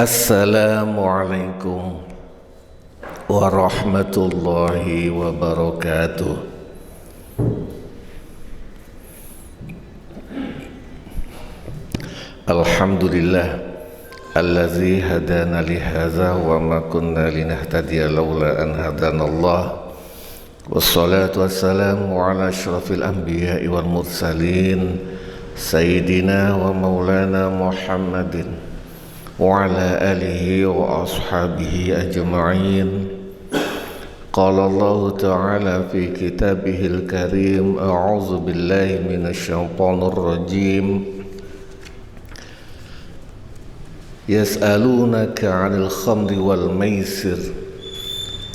Assalamualaikum warahmatullahi wabarakatuh. Alhamdulillah allazi hadana li hadza wa ma kunna linahtadiya laula an hadanallah. Wassalatu wassalamu ala asyrafil anbiya'i wal mursalin sayyidina wa maulana Muhammadin wa ala alihi wa ashabihi ajma'in. Qala Allah ta'ala fi kitabihil karim, a'udzu billahi minasy syaithanir rajim. Yas'alunaka 'anil khamri wal maisir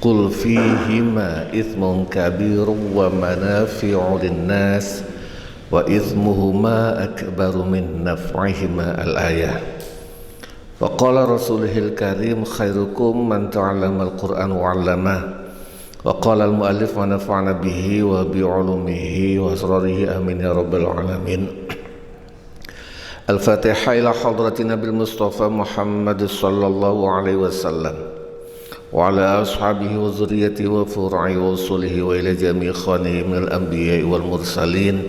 qul fihima ithmun kabirun wa manafi'u lin-nas wa ithmuhuma akbaru min naf'ihima al-ayah. Wa qala rasulihil karim khairukum man ta'allama al-Qur'an wa 'allamah. Wa qala al-mu'allif wa nafa'na bihi wa bi'ulumihi wa asrarihi amin ya rabbal alamin. Al-Fatihah ila hadrati Nabil Mustafa Muhammad sallallahu alaihi wasallam wa ala ashabihi wa zurriyyatihi wa furu'i wa usulihi wa ila jami' khanihi minal anbiya'i wal mursalin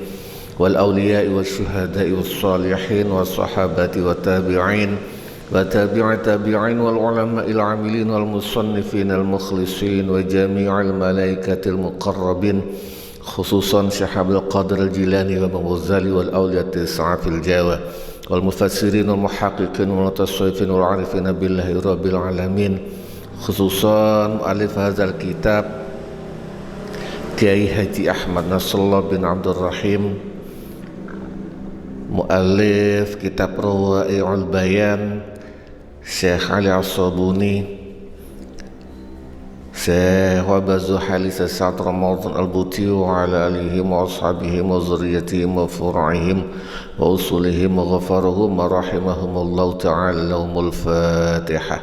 wal awliya'i wal syuhada'i was salihin was sahabati wa tabi'in wa tabi'at tabi'in wal ulama'il 'amilin wal musannifin al mukhlisin wa jami'il malaikatil muqarrabin khususan Syekh Abdul Qadir al-Jilani wa Ghazali wal awliya tis'afil Jawa wal mufassirin wal muhaqqiqin wal mutasawwifin wal 'arifin billahi rabbil alamin, khususan alif hadzal kitab Kiai Haji Ahmad Nasrullah bin Abdul Rahim, muallif kitab Rawai'ul Bayan Syekh Ali As-Sabuni, Syekh Wabazu Halis Sa'ad Ramadan Al-Buti wa ala alihi wa ashabihi wa zurriyatihim wa furu'ihim wa usulihim wa ghafarahum wa rahimahumullahu ta'ala. Lahumul Fatihah.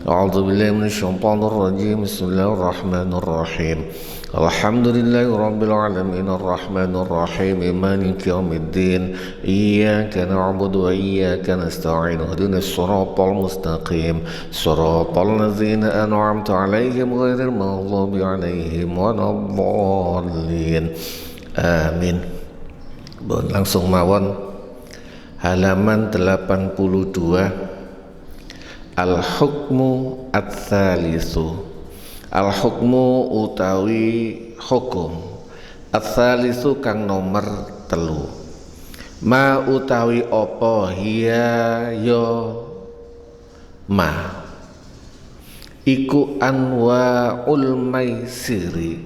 A'udzu billahi minasy syaithanir rajim. Bismillahirrahmanir rahim. Alhamdulillahi rabbil alamin arrahmanir rahim maliki yaumiddin iyyaka na'budu wa iyyaka nasta'in ihdinas siratal mustaqim siratal ladzina an'amta 'alaihim ghairil maghdubi 'alaihim waladdallin. Amin. Langsung mawon halaman 82. Al-hukmu ats-tsalitsu. Al-hukmu utawi hukum ats-tsalitsu kang nomor 3. Ma utawi apa hiya ya ma iku anwaul maisiri,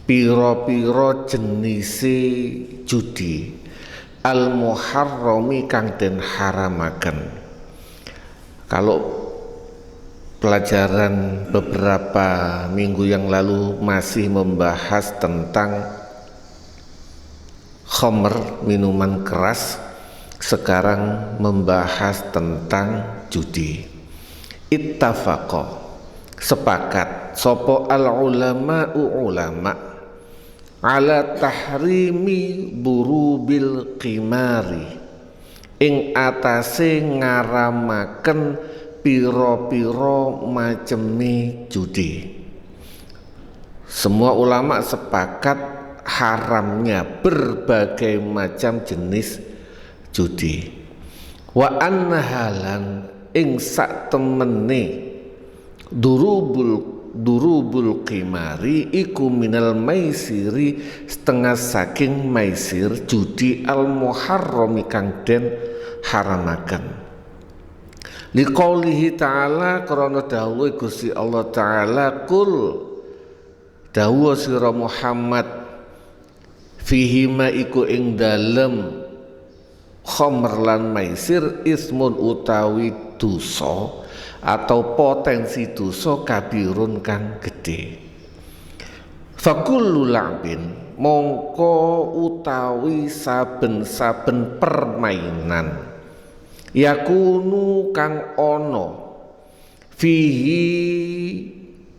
pira-pira jenise judi al-muharrami kang den haramaken. Kalau pelajaran beberapa minggu yang lalu masih membahas tentang khamr, minuman keras, sekarang membahas tentang judi. Ittafaqa, sepakat sopo al-ulama'u ulama ala tahrimi burubil qimari, ing atase ngaramaken piro-piro macemi judi. Semua ulama sepakat haramnya berbagai macam jenis judi. Wa annahalan ing sak temene durubul qimari iku minal maisiri, setengah saking maisir judi al muharrami kang den haramaken. Liqaulihi ta'ala, karana dawuh Gusti Allah Ta'ala, kul dawuh sira Muhammad, fihima iku ing dalem khamr lan maisir ismun utawi dosa atau potensi dosa kabirun kang gede. Fakullu la'bin, mongko utawi saben-saben permainan yakunu kang ono fihi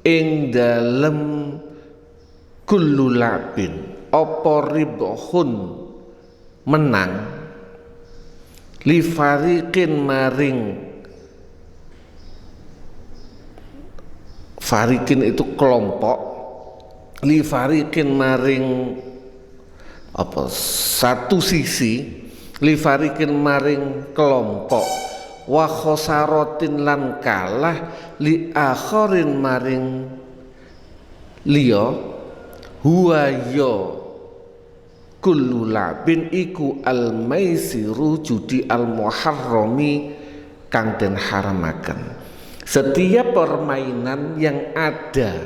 ing dalem kullu la'bin apa ribhun menang li fariqin maring Farikin itu kelompok, li farikin maring apa satu sisi, li farikin maring kelompok, wa khosarotin lan kalah li akharin maring liya, huwa yo kullu labin iku al maisiru judi al muharrami kang den haramaken. Setiap permainan yang ada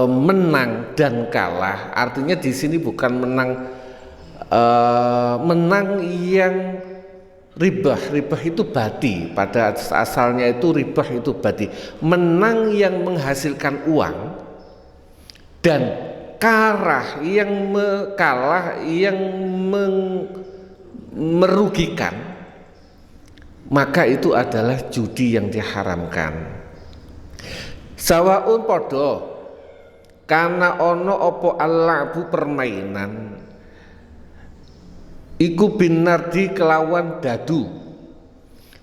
menang dan kalah, artinya di sini bukan menang yang ribah itu badi, pada asalnya itu ribah itu badi, menang yang menghasilkan uang, dan kalah yang merugikan, maka itu adalah judi yang diharamkan. Sawaun podo kana ono opo alabu permainan iku binardi kelawan dadu,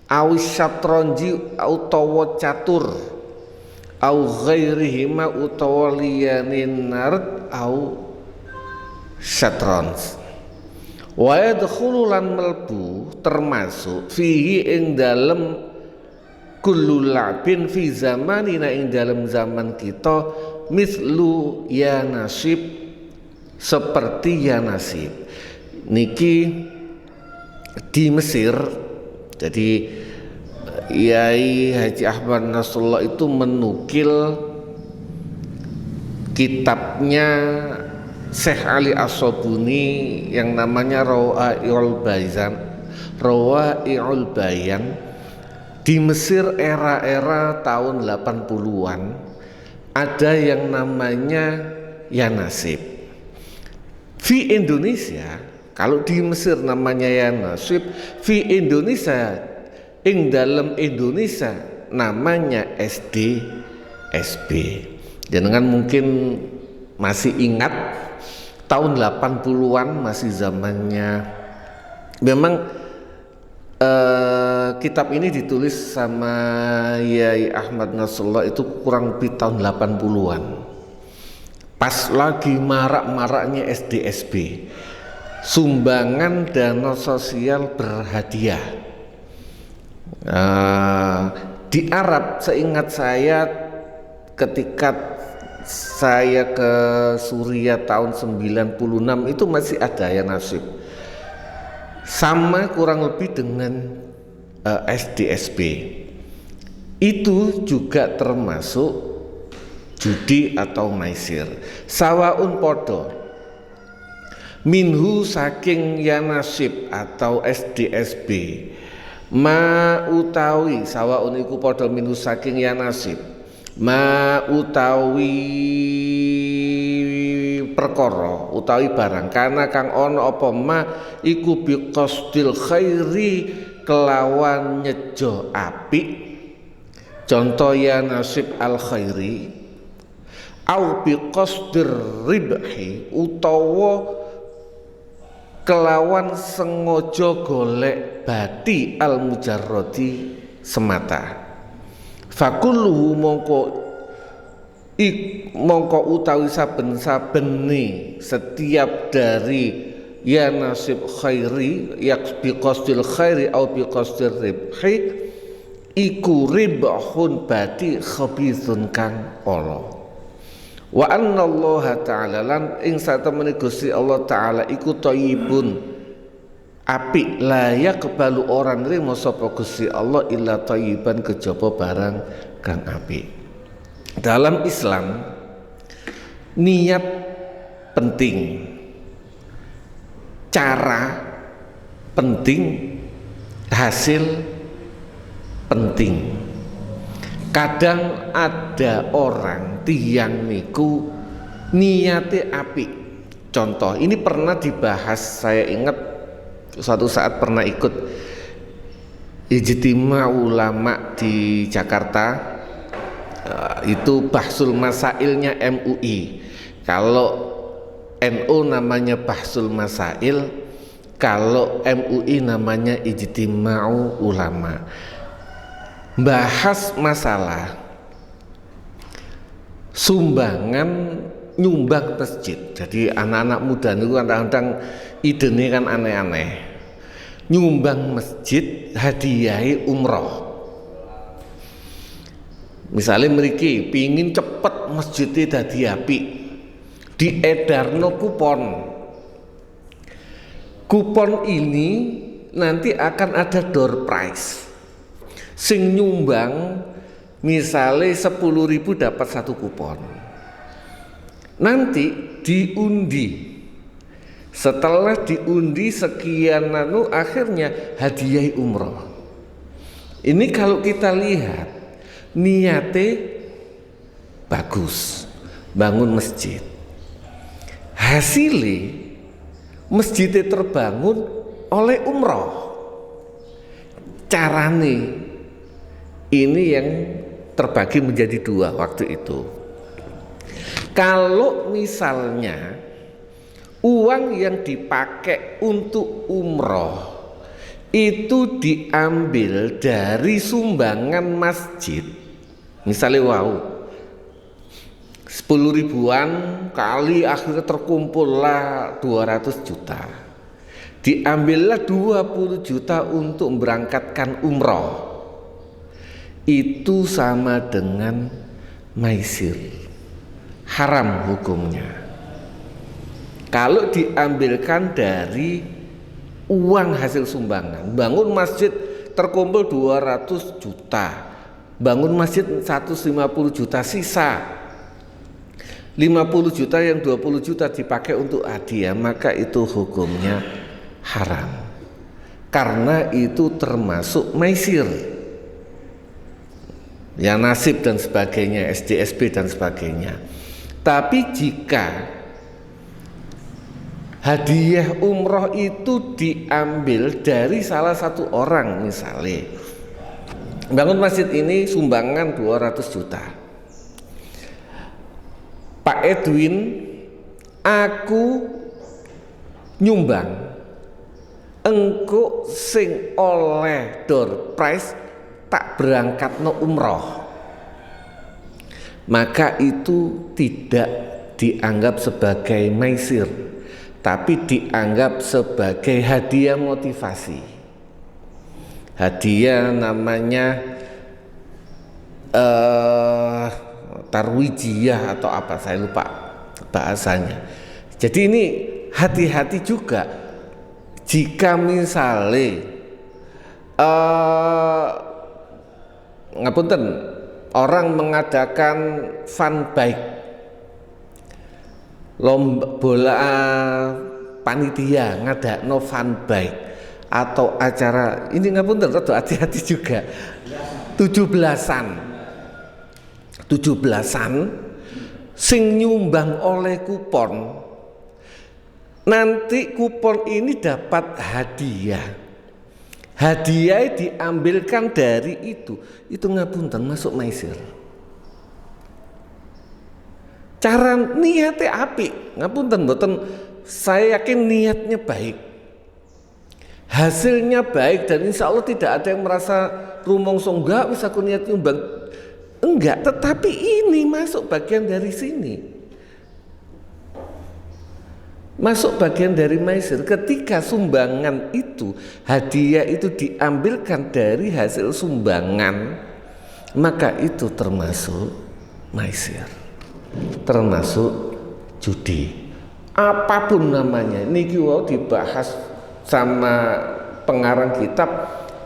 awis syatronji utawa catur, au ghairihima utawa liyanin nard au syatronj. Wa yadkhulu lan melbu termasuk fihi ing dalem kullu labin fi zamanina ing dalem zaman kita mislu ya nasib, seperti ya nasib niki di Mesir. Jadi Yai Haji Ahmad Nasrullah itu menukil kitabnya Syekh Ali As-Sobuni yang namanya Rawai'ul Bayan di Mesir era tahun 80-an. Ada yang namanya ya nasib. Di Indonesia, kalau di Mesir namanya ya nasib, di Indonesia ing dalam Indonesia namanya SDSB. Jangan mungkin masih ingat tahun 80-an, masih zamannya memang kitab ini ditulis sama Yai Ahmad Nasrullah itu kurang lebih tahun 80-an, pas lagi marak-maraknya SDSB, sumbangan dana sosial berhadiah. Di Arab seingat saya ketika saya ke Suriah tahun 96 itu masih ada ya nasib, sama kurang lebih dengan SDSB. Itu juga termasuk judi atau maisir. Sawaun podo minhu saking ya nasib atau SDSB, ma utawi sawaun iku podo minhu saking ya nasib, ma utawi perkara utawi barang kana kang ana apa ma iku biqasdil khairi kelawan nyejo apik, contoh ya nasib al khairi, au biqasdir ribhi utawa kelawan sengaja golek bati al mujarrodi semata. Fakulluhu mongko utawi saben-sabene setiap dari ya nasib khairi, yak biqasdil khairi au biqasdir ribhi, iku ribhun bati khabithun kang ala. Wa anna Allah ta'ala lan ing satemene Gusti Allah ta'ala iku thayyibun apik, layak kebalu orang nrimo sapa Gusti Allah illa thayyiban kejaba barang kang apik. Dalam Islam niat penting, cara penting, hasil penting. Kadang ada orang tiang niku niate apik. Contoh ini pernah dibahas, saya ingat suatu saat pernah ikut ijtima ulama di Jakarta. Itu bahsul masailnya MUI. Kalau NU namanya bahsul masail, kalau MUI namanya ijtima'u ulama. bahas masalah sumbangan nyumbang masjid. Jadi anak-anak muda itu kadang-kadang idenya kan aneh-aneh. Nyumbang masjid, hadiahi umroh. Misalnya mriki pingin cepet masjidnya dadi apik, diedarno kupon. Kupon ini nanti akan ada door prize. Sing nyumbang misalnya 10.000 dapat 1 kupon. Nanti diundi. Setelah diundi sekian akhirnya hadiah umroh. Ini kalau kita lihat niatnya bagus, bangun masjid. Hasilnya masjidnya terbangun oleh umroh. Carane ini yang terbagi menjadi 2 waktu itu. Kalau misalnya uang yang dipakai untuk umroh itu diambil dari sumbangan masjid, misalnya 10 ribuan kali akhirnya terkumpullah 200 juta, diambillah 20 juta untuk memberangkatkan umroh, itu sama dengan maisir, haram hukumnya. Kalau diambilkan dari uang hasil sumbangan, bangun masjid terkumpul 200 juta, bangun masjid 150 juta, sisa 50 juta, yang 20 juta dipakai untuk hadiah, maka itu hukumnya haram, karena itu termasuk maisir, ya nasib dan sebagainya, SDSB dan sebagainya. Tapi jika hadiah umroh itu diambil dari salah satu orang, misalnya bangun masjid ini sumbangan 200 juta, Pak Edwin, aku nyumbang, engko sing oleh door prize tak berangkatno umroh, maka itu tidak dianggap sebagai maisir, tapi dianggap sebagai hadiah motivasi. Hadiah namanya tarwijiyah atau apa, saya lupa bahasanya. Jadi ini hati-hati juga jika misalnya ngapunten, orang mengadakan fun bike, lomba bola, panitia ngadakno fun bike atau acara ini, ngapunten, rada hati-hati juga. 17-an sing nyumbang oleh kupon, nanti kupon ini dapat hadiah. Hadiah diambilkan dari itu ngapunten masuk maisir. Cara niatnya apik, ngapunten mboten, saya yakin niatnya baik, hasilnya baik, dan insya Allah tidak ada yang merasa rumongso, enggak bisa aku niat nyumbang, enggak. Tetapi ini masuk bagian dari sini, masuk bagian dari maisir. Ketika sumbangan itu, hadiah itu diambilkan dari hasil sumbangan, maka itu termasuk maisir, termasuk judi, apapun namanya. Niki wau dibahas sama pengarang kitab,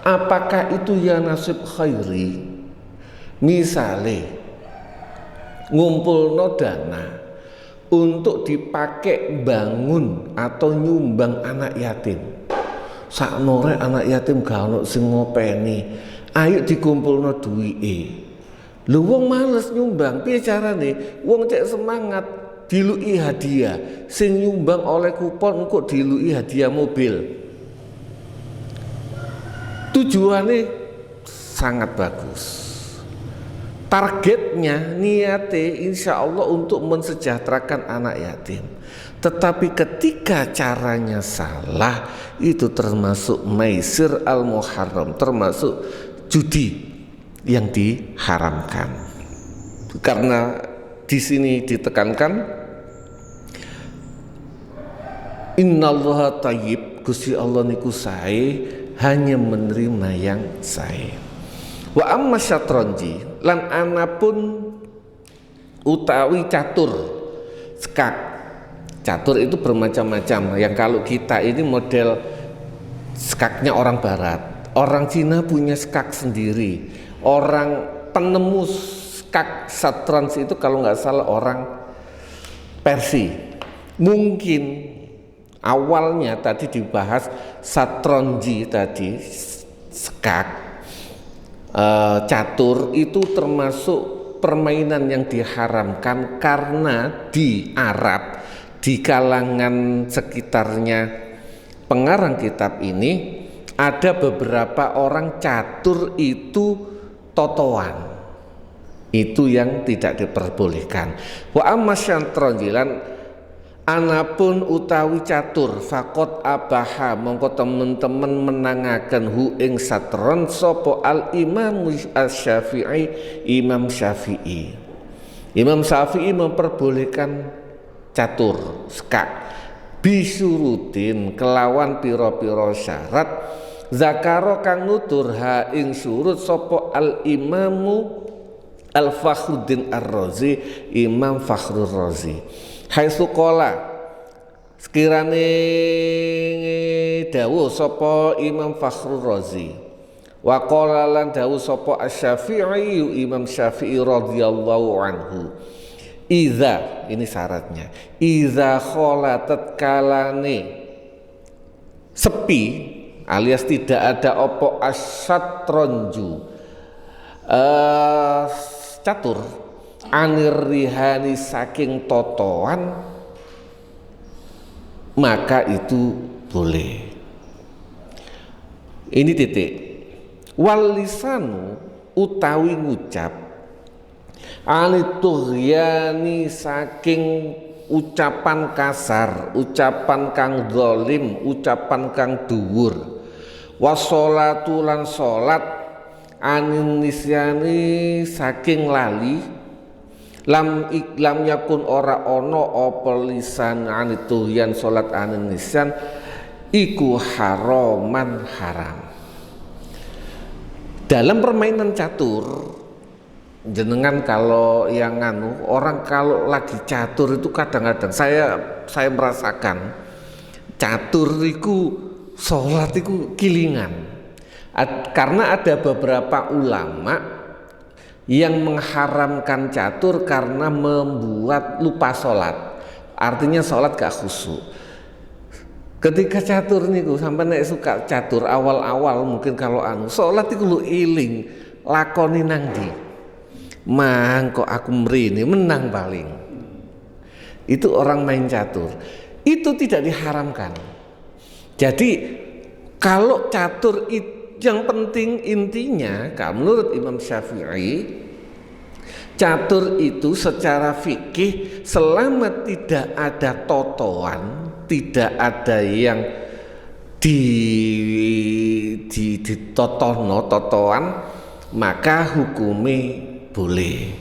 apakah itu ya nasib khairi, misalnya ngumpulno dana untuk dipakai bangun atau nyumbang anak yatim. Saknore anak yatim gak ono sing ngopeni, ayo dikumpulno duwike. Lho wong males nyumbang, piye carane? Wong cek semangat diluki hadiah, sing nyumbang oleh kupon engko diluki hadiah mobil. Tujuannya sangat bagus. Targetnya, niatnya insya Allah untuk mensejahterakan anak yatim. Tetapi ketika caranya salah, itu termasuk maisir al-muharram, termasuk judi. yang diharamkan. Karena di sini ditekankan innallaha thayyib, Gusti Allah niku sae, hanya menerima yang sae. Wa amma syatronji lan anapun utawi catur skak. Catur itu bermacam-macam. Yang kalau kita ini model skaknya orang barat, orang Cina punya skak sendiri, orang penemu skak satrons itu kalau nggak salah orang Persia. Mungkin awalnya tadi dibahas satronji tadi, skak, catur itu termasuk permainan yang diharamkan karena di Arab, di kalangan sekitarnya pengarang kitab ini ada beberapa orang catur itu totoan, itu yang tidak diperbolehkan. Wa amma syatronjilan anapun utawi catur fakot abaha mongko temen-temen menangaken hu ing satron sopo al imam Syafi'i. Imam Syafi'i memperbolehkan catur skak bisurutin kelawan piro-piro syarat zakaro kang nutur ha ing surut sopo al imamu al Fakhruddin ar-Razi, Imam Fakhrur Razi. Hai sukola sekirane dawuh sapa Imam Fakhrur Razi wa qala lan dawuh sapa Asy-Syafi'i, Imam Syafi'i radhiyallahu anhu, iza, ini syaratnya, iza kholatat kalane sepi alias tidak ada opo asyatronju catur anir rihani saking totoan, maka itu boleh. Ini titik. Wal lisanu utawi ngucap anituhyani saking ucapan kasar, ucapan kang zalim, ucapan kang dhuwur. Washolatu lan salat anin nisyani saking lali, lam yakun ora ono apa lisan anituhyan salat anin nisyan iku haraman haram. Dalam permainan catur, jenengan kalau yang orang kalau lagi catur itu kadang-kadang saya merasakan catur itu sholat itu kilingan. Karena ada beberapa ulama yang mengharamkan catur karena membuat lupa sholat, artinya sholat gak khusyuk. Ketika catur niku sampai nek suka catur awal-awal mungkin kalau sholat itu lu iling lakoni nang ndi. Mang kok aku mrene menang paling. Itu orang main catur. Itu tidak diharamkan. Jadi kalau catur itu yang penting intinya kalau menurut Imam Syafi'i, catur itu secara fikih selama tidak ada totoan, tidak ada yang totoan, maka hukumnya boleh.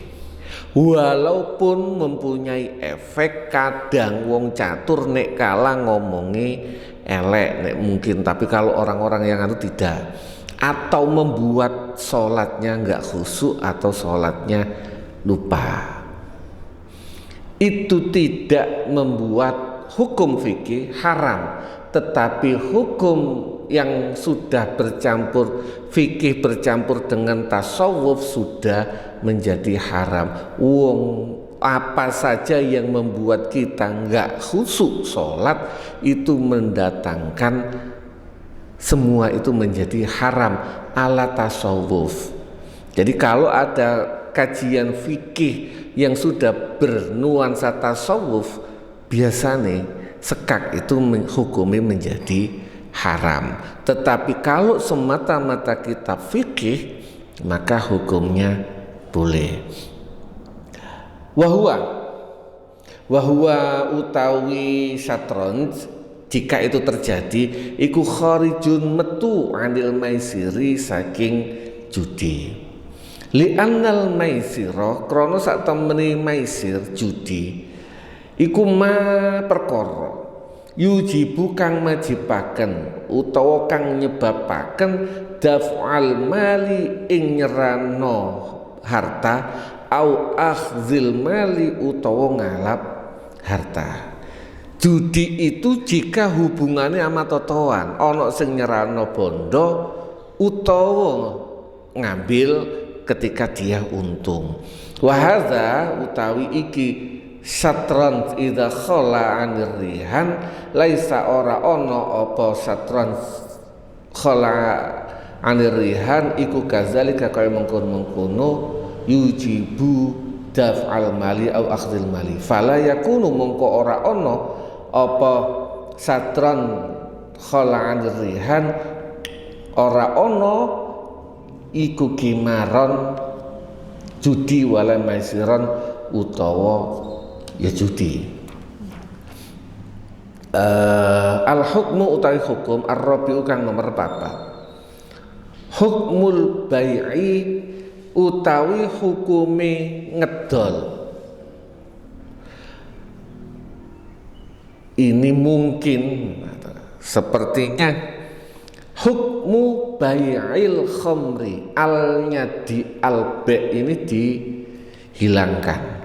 Walaupun mempunyai efek, kadang wong catur nek kalah ngomongi elek nek mungkin, tapi kalau orang-orang yang tidak, atau membuat sholatnya nggak khusyuk atau sholatnya lupa, itu tidak membuat hukum fikih haram, tetapi hukum yang sudah bercampur fikih bercampur dengan tasawuf sudah menjadi haram. Wong apa saja yang membuat kita nggak khusyuk sholat itu mendatangkan, semua itu menjadi haram ala tasawuf. Jadi kalau ada kajian fikih yang sudah bernuansa tasawuf, biasanya sekak itu hukumnya menjadi haram. Tetapi kalau semata-mata kitab fikih, maka hukumnya boleh. Wahwa utawi syatron, jika itu terjadi iku kharijun metu anil maisiri saking judi. Li annal maisira krana sak temene maisir judi iku ma perkara yujibu kang majibaken utawa kang nyebabaken daf'al mali ing nyerano harta au akhzil mali utawa ngalap harta. Judi itu jika hubungannya sama totoan, ono sing nyerano bondo utawa ngambil ketika dia untung. Wahadza utawi iki satran idza khala anir rihan laisa ora ono apa satran khala anir rihan iku kadzalika kaya mengkono yujibu daf'al mali au akhdil mali fala yakunu mongko ora ono apa satran khala anir rihan ora ono iku kimaron judi wala maisiran utawa ya judi. Al hukmu utawi hukum ar-rabi'u kang nomor 4 hukmul bai'i utawi hukume ngedol. Ini mungkin sepertinya hukmu bai'il khamri alnya di albe ini dihilangkan.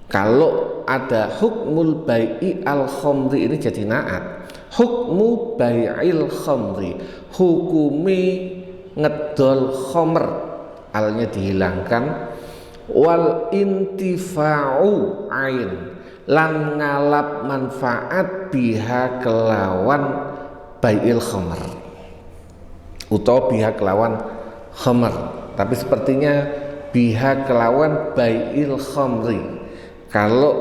Kalau ada hukmul bai'i al khamri ini jadi naat. Hukmu bai'il khamri hukumi ngedol khamr alnya dihilangkan wal intifa'u ain lan ngalap manfaat biha kelawan bai'il khamr utawa biha kelawan khamr, tapi sepertinya biha kelawan bai'il khamri. Kalau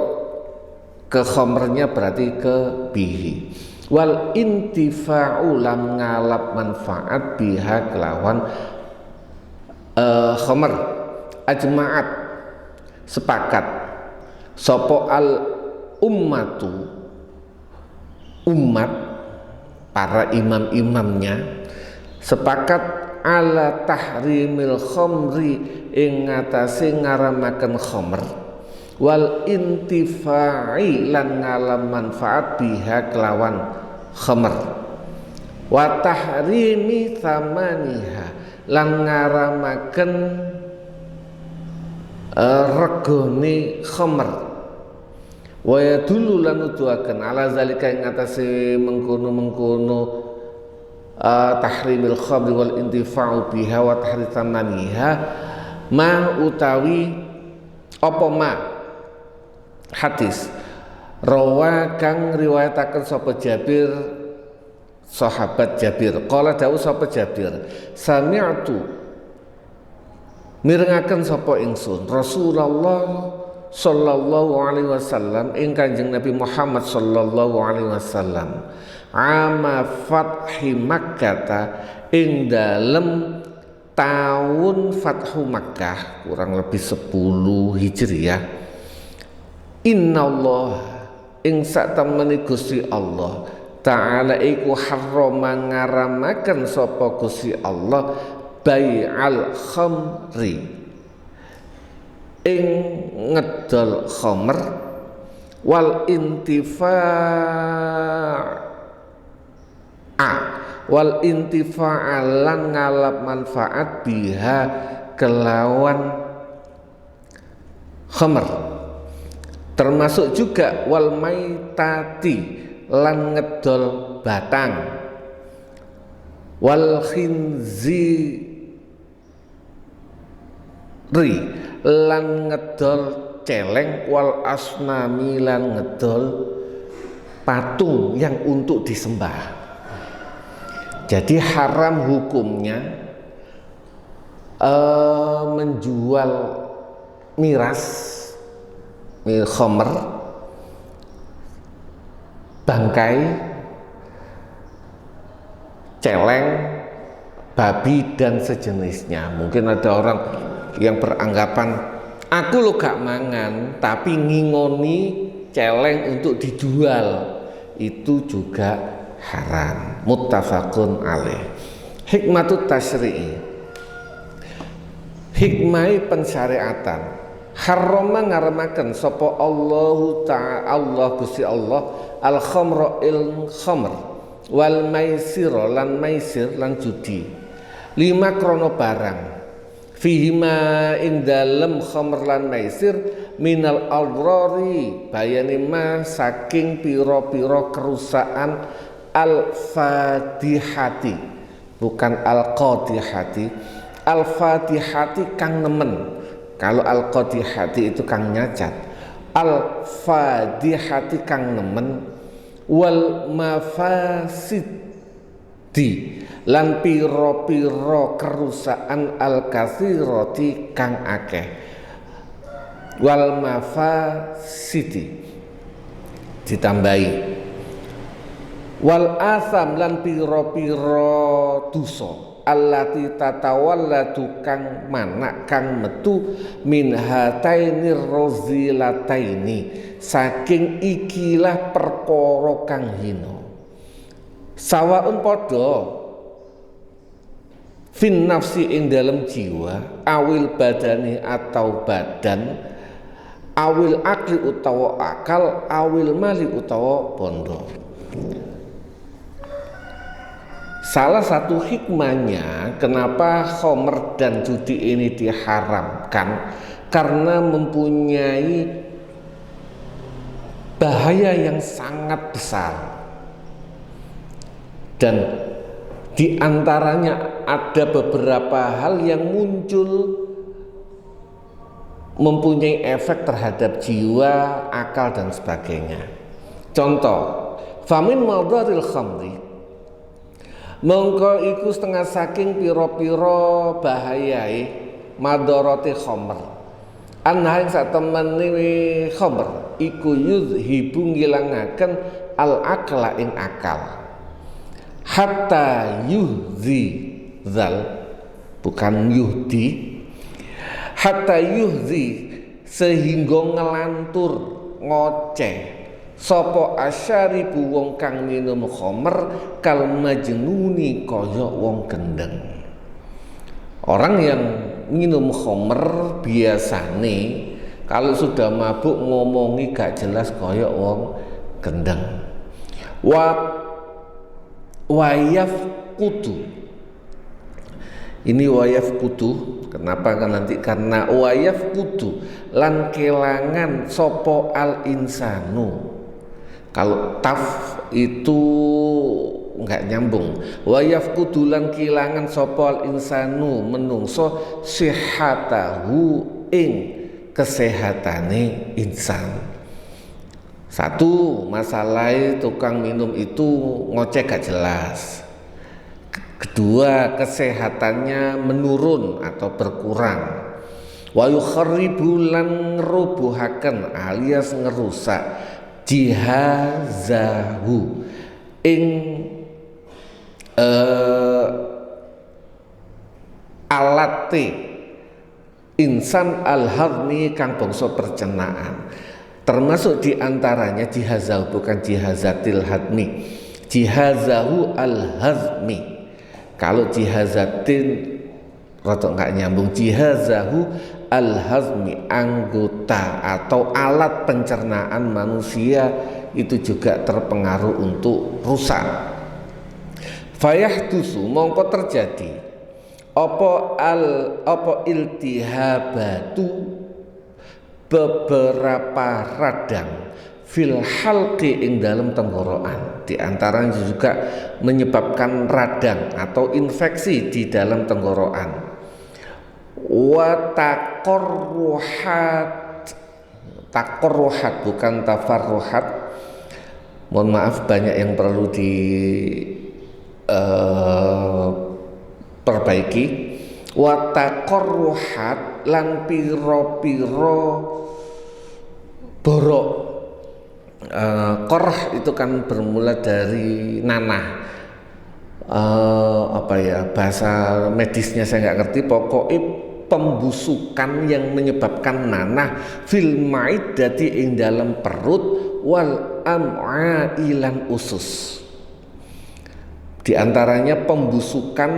ke khamrnya berarti ke bihi. Wal intifa'u lam ngalap manfaat biha kelawan khamr ajma'at sepakat sopo al ummatu umat para imam-imamnya sepakat ala tahrimil khamri ing ngatasi ngaramaken khamr wal intifa'i lan ngalam manfaat biha kelawan khamr wa tahrimi thamaniha lan ngaramaken regone khamr wa yadullu lan nuduhaken ala zalika ing atase mengkono-mengkono tahrimil khamri wal intifa'u biha wa tahrim thamaniha ma utawi apa ma hadis rawa kang riwayataken sapa Jabir sahabat Jabir qala dawuh sapa Jabir sami'tu mirengaken sapa ingsun Rasulullah sallallahu alaihi wasallam ing Kanjeng Nabi Muhammad sallallahu alaihi wasallam ama fathi Makkah ing dalem tahun Fathu Makkah kurang lebih 10 Hijriah. Innallah ing sak temene Gusti Allah taala iku harrama ngaramaken sapa Gusti Allah bai'al khamri ing ngedol khamr wal intifa'alan ngalap manfaat biha kelawan khamr, termasuk juga wal maitati lan ngedol batang wal khinziri lan ngedol celeng wal asnami lan ngedol patung yang untuk disembah. Jadi haram hukumnya menjual miras khamr, bangkai, celeng, babi dan sejenisnya. Mungkin ada orang yang beranggapan aku lo gak mangan tapi ngingoni celeng untuk dijual, itu juga haram. Muttafaqun alaih. Hikmatut tasyri'i hikmah pensyariatan harrama ngaramaken sapa Allahu ta'ala Allah Gusti Allah al khamra il khamr wal maisir lan maisir lan judi lima krono barang fihima ing dalem khamr lan maisir minal alrari bayane ma saking pira-pira kerusakan al fatihati bukan al qadihati al fatihati kang nemen. Kalau al qadihati itu kang nyacat, al fadihati kang nemen, wal mafasidi lan piro-piro kerusakan al katsirati kang akeh, wal mafasidi ditambahi, wal asam lan piro-piro dosa allati tatawalladu kang manak kang metu min hatainir rozilataini saking ikilah perkara kang hina sawaun padha fin nafsi ing dalem jiwa awil badani atau badan awil akli utawa akal awil mali utawa bondo. Salah satu hikmahnya kenapa khamr dan judi ini diharamkan karena mempunyai bahaya yang sangat besar dan diantaranya ada beberapa hal yang muncul mempunyai efek terhadap jiwa, akal dan sebagainya. Contoh, famin madharil khamri mongko iku setengah saking piro-piro bahayai madharati khamr anha ing satemene khamr iku yuzhibu ngilangaken al akla ing akal hatta yuhzi zal bukan yuhdi hatta yuhzi sehingga ngelantur ngoceh sapa asyaribu wong kang minum khamr kal majnuni kaya wong gendeng. Orang yang minum khamr biasane kalau sudah mabuk ngomongi gak jelas kaya wong gendeng. Wayaf kutu. Ini wayaf kutu. Kenapa kan nanti karena wayaf kutu lan kelangan sapa al insanu. Kalau taf itu enggak nyambung. Wayaf kudulan kilangan sopol insanu menungso sihatahu ing kesehatane insan. Satu masalah tukang minum itu ngoceh gak jelas. Kedua kesehatannya menurun atau berkurang. Wa yukhribu lan ngerubuhaken alias ngerusak jihazahu ing alate insan al-hadmi kang bangsa percenaan termasuk diantaranya jihazahu bukan jihazatil hadmi jihazahu al-hazmi kalau jihazatin rada nggak nyambung jihazahu al-hazmi anggota atau alat pencernaan manusia itu juga terpengaruh untuk rusak. Fayahdusu mongko terjadi apa iltihabatu beberapa radang fil halqi ing dalam tenggorokan di antaranya juga menyebabkan radang atau infeksi di dalam tenggorokan. Wa takorruhat bukan tafarruhat. Mohon maaf banyak yang perlu perbaiki. Wa takorruhat lan piro-piro borok. Korh itu kan bermula dari nanah. Bahasa medisnya saya nggak ngerti, pokoknya pembusukan yang menyebabkan nanah fil maidati ing dalam perut wal am'ailan usus. Di antaranya pembusukan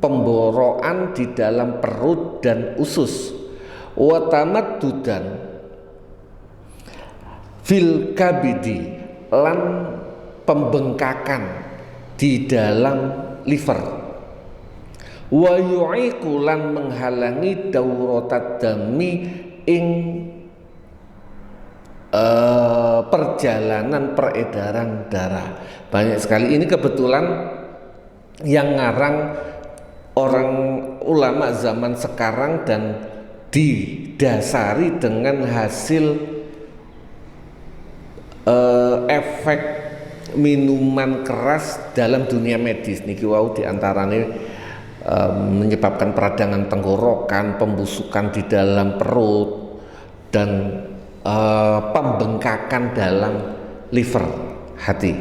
pemborokan di dalam perut dan usus, wa tamaddudan fil kabidi, lan pembengkakan di dalam liver, wa yu'iku lan menghalangi dauratat dami ing perjalanan peredaran darah. Banyak sekali, ini kebetulan yang ngarang orang ulama zaman sekarang dan didasari dengan hasil efek minuman keras dalam dunia medis niki wau diantaranya menyebabkan peradangan tenggorokan, pembusukan di dalam perut, dan pembengkakan dalam liver hati.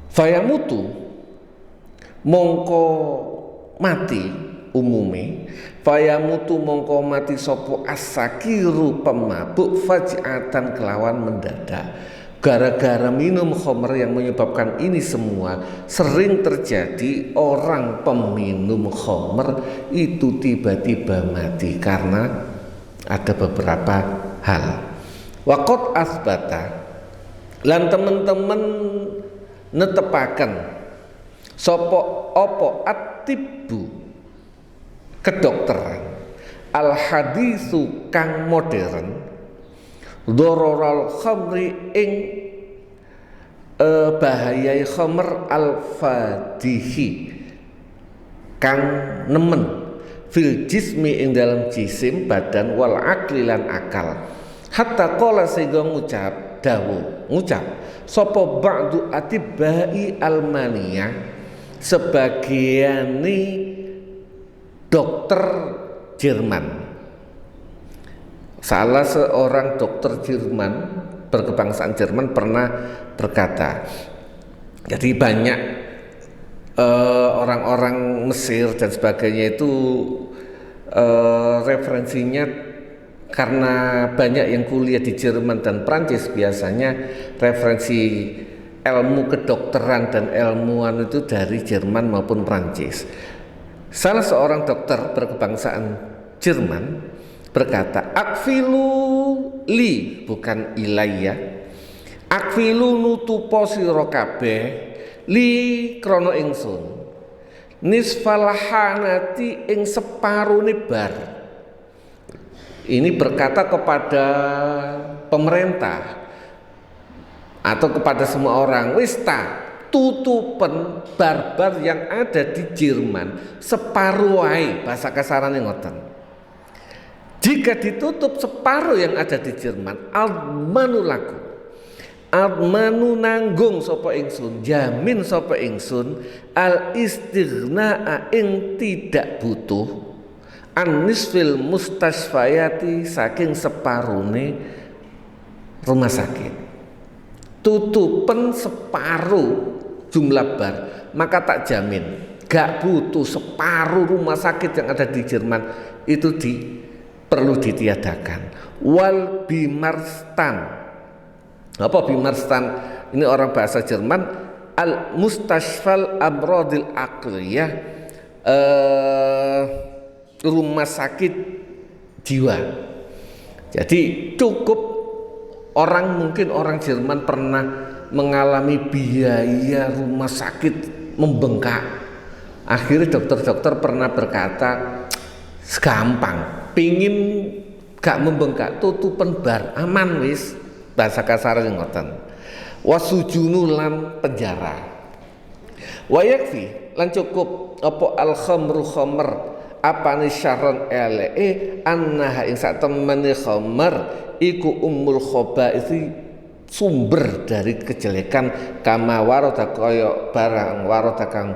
Fayamutu mongko mati umume, fayamutu mongko mati sopo asakiru pemabuk faj'atan kelawan mendadak. Gara-gara minum khamr yang menyebabkan ini semua, sering terjadi orang peminum khamr itu tiba-tiba mati karena ada beberapa hal. Waqat asbata lan teman-teman netepaken sopo opo atibbu kedokteran al hadisu kang modern dororal khamri ing bahayai khamr al fadihi kang nemen fil jismi ing dalam jisim badan wal akli lan akal. Hatta qala sehingga ngucap sapa ba'du atibai almania, sebagiani dokter Jerman. Salah seorang dokter Jerman berkebangsaan Jerman pernah berkata, jadi banyak orang-orang Mesir dan sebagainya itu referensinya, karena banyak yang kuliah di Jerman dan Prancis, biasanya referensi ilmu kedokteran dan ilmuwan itu dari Jerman maupun Prancis. Salah seorang dokter berkebangsaan Jerman berkata, akfilu li, bukan ilayya, akfilu nutupo sira kabeh li krono ingsun nisfal hanati ing separone bar. Ini berkata kepada pemerintah atau kepada semua orang, wista tutupen barbar yang ada di Jerman separuh wae, bahasa kasarane ngoten. Jika ditutup separuh yang ada di Jerman, almanu laku, almanu nanggung sapa ingsun, jamin sapa ingsun al istighna'a ing tidak butuh anisfil mustasfayati saking separune rumah sakit. Tutupen separuh jumlah bar, maka tak jamin gak butuh separuh rumah sakit yang ada di Jerman itu perlu ditiadakan. Wal bimarstan, apa bimarstan? Ini orang bahasa Jerman, al mustashfal amrodil aqliyah, rumah sakit jiwa. Jadi cukup mungkin orang Jerman pernah mengalami biaya rumah sakit membengkak. Akhirnya dokter-dokter pernah berkata, gampang, pingin gak membengkak, tutupen bar, aman wis, bahasa kasar ngoten. Wasujunu lan penjara. Wayakfi lan cukup apa al khamru khamr, apane syaron annaha ing sak temene khamr iku ummul khaba'isi, sumber dari kejelekan, kama warata kaya barang warata kang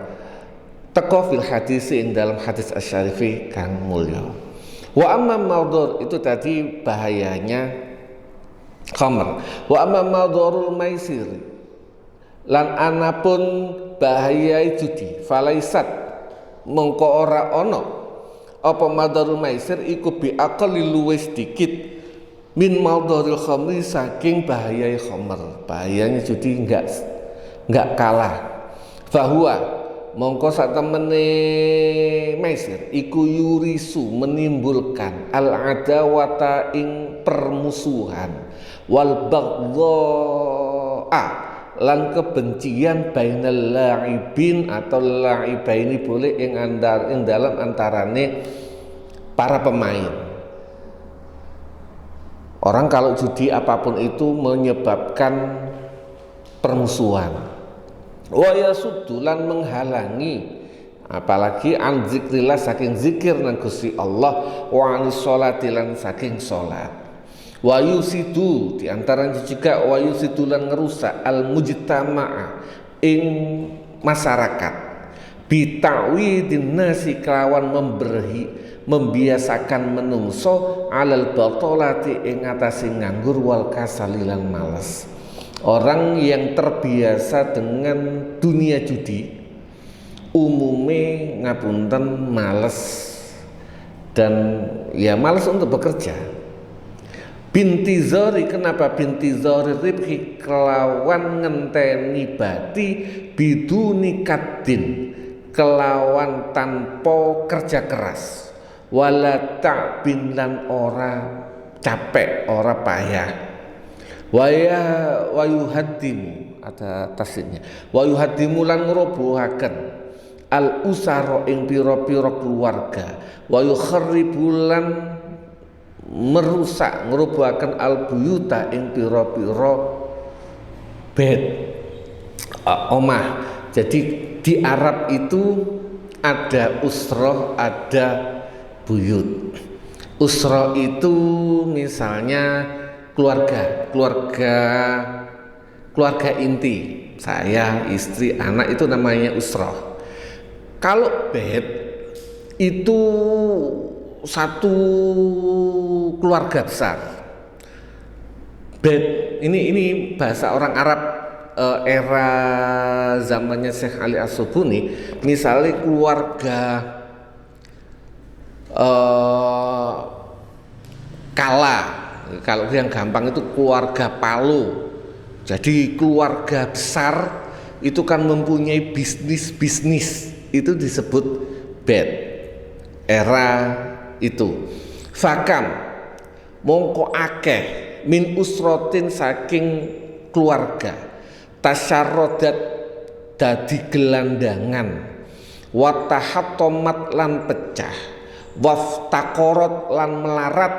teko fil hadis ing dalam hadis asy-syarifi kang mulya. Wa amma maudhur, itu tadi bahayanya khamr. Wa amma maudhurul maisir, lan anapun bahaya judi, falaisat mongko ora ono apa madarul maisir iku bi aqalli luwih sedikit min madarul khamri saking bahayai khamr. Bahayanya judi enggak kalah. Bahwa mongko sak temene maisir iku yurisu menimbulkan al adawata ing permusuhan wal baghdha lan kebencian bainal la'ibin atau la'ibaini boleh ing dalam antarane para pemain. Orang kalau judi apapun itu menyebabkan permusuhan. Wa yasuddulan menghalangi apalagi an zikrillah saking zikir nang Gusti Allah wa anis sholati lan saking salat. Wa yusidu diantaranya juga wa yusidulan ngerusak al mujtama'a ing masyarakat bitawidin nasi kelawan membiasakan menungso alal batolati ing atase nganggur wal kasalilan males. Orang yang terbiasa dengan dunia judi umume ngapunten males dan ya males untuk bekerja. Binti zori, kenapa binti zori ribhi kelawan ngenteni bati biduni kaddin kelawan tanpa kerja keras wala ta'bin lan ora capek ora payah wa yuhaddimu ada tasnya wa yuhaddimu lan ngrobohaken al usara ing pira-pira keluarga wa yukharribu lan merusak ngerubuhaken al buyuta ing pira-pira bed omah. Jadi di Arab itu ada usroh, ada buyut. Usroh itu misalnya keluarga inti, saya, istri, anak, itu namanya usroh. Kalau bed itu satu keluarga besar. Bed ini bahasa orang Arab era zamannya Syekh Ali As-Subuni. Misalnya keluarga Kala, kalau yang gampang itu keluarga Palu. Jadi keluarga besar itu kan mempunyai bisnis, itu disebut bed era itu. Fakam mongko akeh min usrotin saking keluarga tasyarrodat dadi gelandangan watahattomat lan pecah waftakorot lan melarat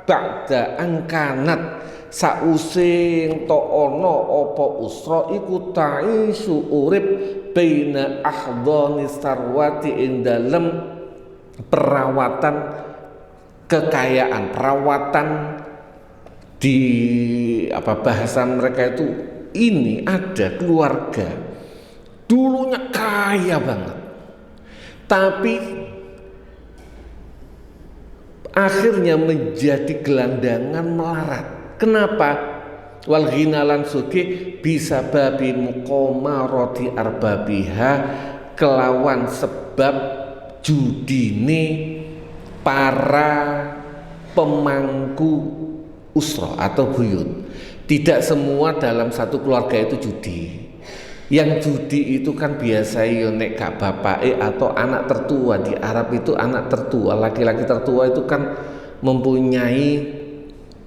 ba'da angkanat sausing to ono opo usra iku ta'isu urip baina ahdhani sarwati ing dalem perawatan kekayaan, perawatan di bahasa mereka itu, ini ada keluarga dulunya kaya banget tapi akhirnya menjadi gelandangan melarat. Kenapa? Wal ghinalan sugih bisa babi muqamarati arbabiha kelawan sebab judine para pemangku usroh atau buyut. Tidak semua dalam satu keluarga itu judi. Yang judi itu kan biasa nek gak bapake atau anak tertua. Di Arab itu anak tertua, laki-laki tertua itu kan mempunyai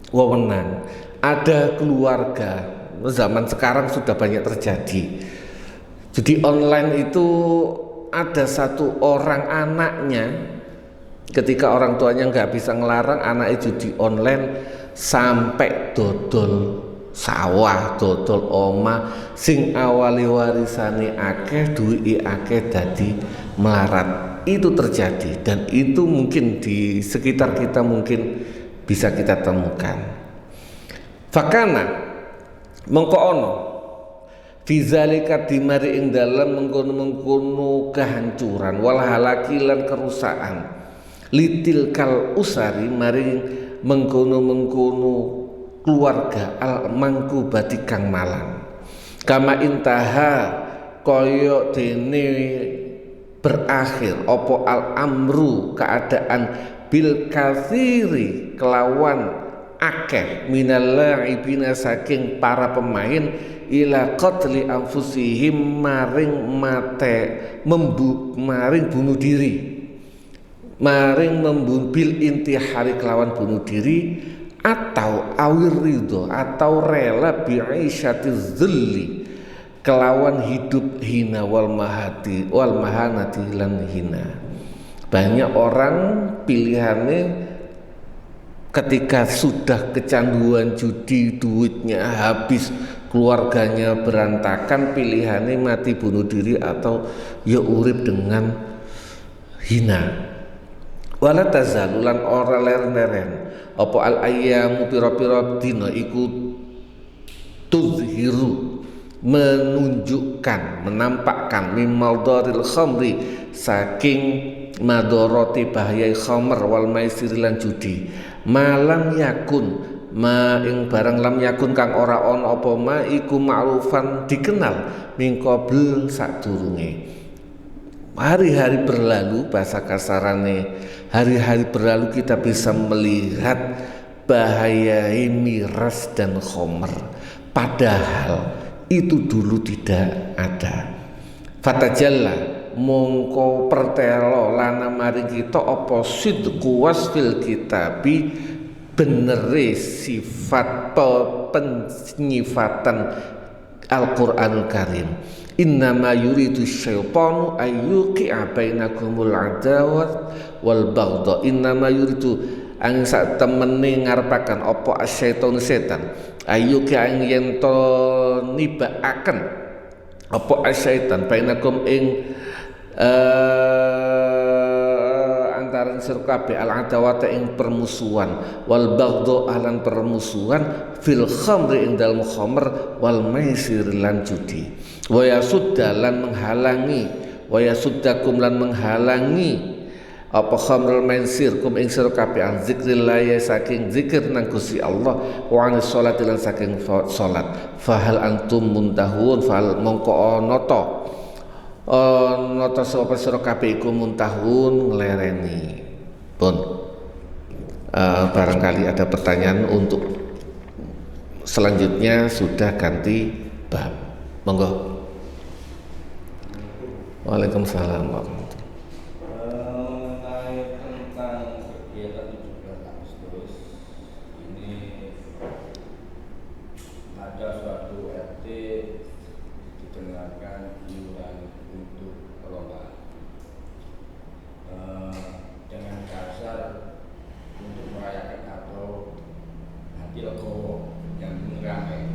wewenang. Ada keluarga, zaman sekarang sudah banyak terjadi. Judi online itu ada satu orang anaknya, ketika orang tuanya nggak bisa ngelarang anaknya judi online sampai dodol sawah, dodol omah, sing awali warisane akeh, duwi akeh dadi melarat. Itu terjadi dan itu mungkin di sekitar kita mungkin bisa kita temukan. Fakana mengko ono fizalika dimari ing dalam mengkono kehancuran wal halaki lan kerusakan litil kal usari maring mengkono keluarga al mangku batikang malang kama intaha koyo dene berakhir opo al amru keadaan bil kathiri kelawan akeh minal la'ibina saking para pemain ila qatli anfusihim maring bunuh diri, maring bil intihari kelawan bunuh diri, atau awir ridho atau rela bi'isyatiz dzulli kelawan hidup hina wal mahanati lan hina. Banyak orang pilihannya ketika sudah kecanduan judi, duitnya habis, keluarganya berantakan, pilihannya mati bunuh diri atau ya urip dengan hina. Wala tazalulan ora leren-leren apa al ayyamu pira-pira dina iku tuzhiru menunjukkan, menampakkan mimaldharil khamri saking madoroti bahayai khamr wal maisir lan judi, malam yakun ma ing barang lam yakun kang ora ana apa ma iku ma'rufan dikenal min qabl sadurunge. Hari-hari berlalu, bahasa kasarane hari-hari berlalu kita bisa melihat bahayai miras dan khamr, padahal itu dulu tidak ada. Fatajalla mongko pertelo lana maring kita apa sidqu wasfil kitabi benere sifat penyifatan Al-Qur'anul Karim. Innama yuridu syaitanu ayyuqi'a bainakumul adawat wal baghdha. Innama yuridu ang sak temene ngarepaken apa asyaiton setan ayyuqi'a ing yen to nibakaken apa asyaitan bainakum ing antaran sira kabeh al adawata ing permusuhan wal baghdha lan permusuhan fil khamri ing dalem khamr wal maisir lan judi. Wa yasudda lan menghalangi, wa yasuddakum lan menghalangi apa khamrul maisir kum ing sira kabeh an zikrillah saking zikir nang Gusti Allah wa anis salat lan saking salat. Fahal antum muntahun, fahal mongko nata sapa sira kabeh iku muntahun nglereni. Pun barangkali ada pertanyaan untuk selanjutnya, sudah ganti bab. Monggo. Waalaikumsalam warahmatullahi wabarakatuh. Tentang kegiatan 17 Agustus ini ada suatu RT didengarkan iuran untuk perlombaan dengan dasar untuk merayakan atau hati legowo yang ramai,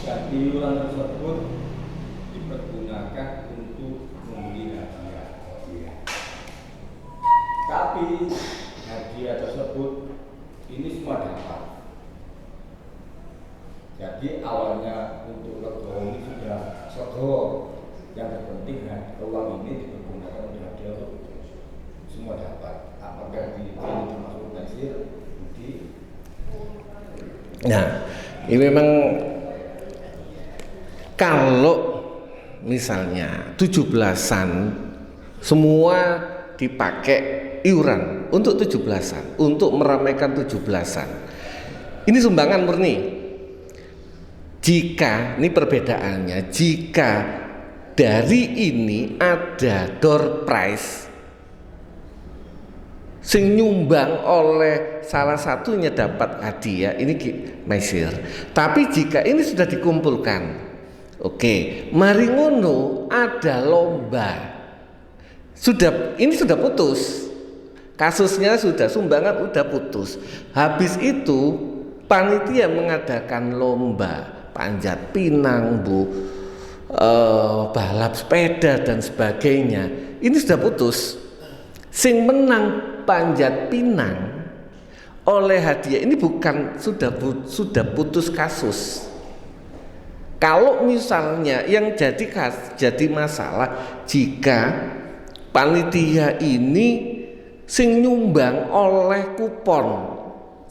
dan iuran tersebut dipergunakan untuk membeli hadiah. Tapi hadiah tersebut ini semua dapat. Jadi awalnya untuk legowo ini sudah segowo. Yang terpenting uang ini dipergunakan untuk hadiah semua dapat. Apakah ini termasuk nasir? Nah, ini memang kalau misalnya 17-an semua dipakai iuran untuk 17-an, untuk meramaikan 17-an, ini sumbangan murni. Jika, ini perbedaannya, jika dari ini ada door prize sing nyumbang oleh salah satunya dapat hadiah, ini maisir. Tapi jika ini sudah dikumpulkan, oke, mari ngono ada lomba, ini sudah putus, kasusnya sudah, sumbangan udah putus. Habis itu panitia mengadakan lomba panjat pinang, balap sepeda dan sebagainya. Ini sudah putus. Sing menang panjat pinang oleh hadiah ini bukan sudah putus kasus. Kalau misalnya yang jadi masalah jika panitia ini sing nyumbang oleh kupon,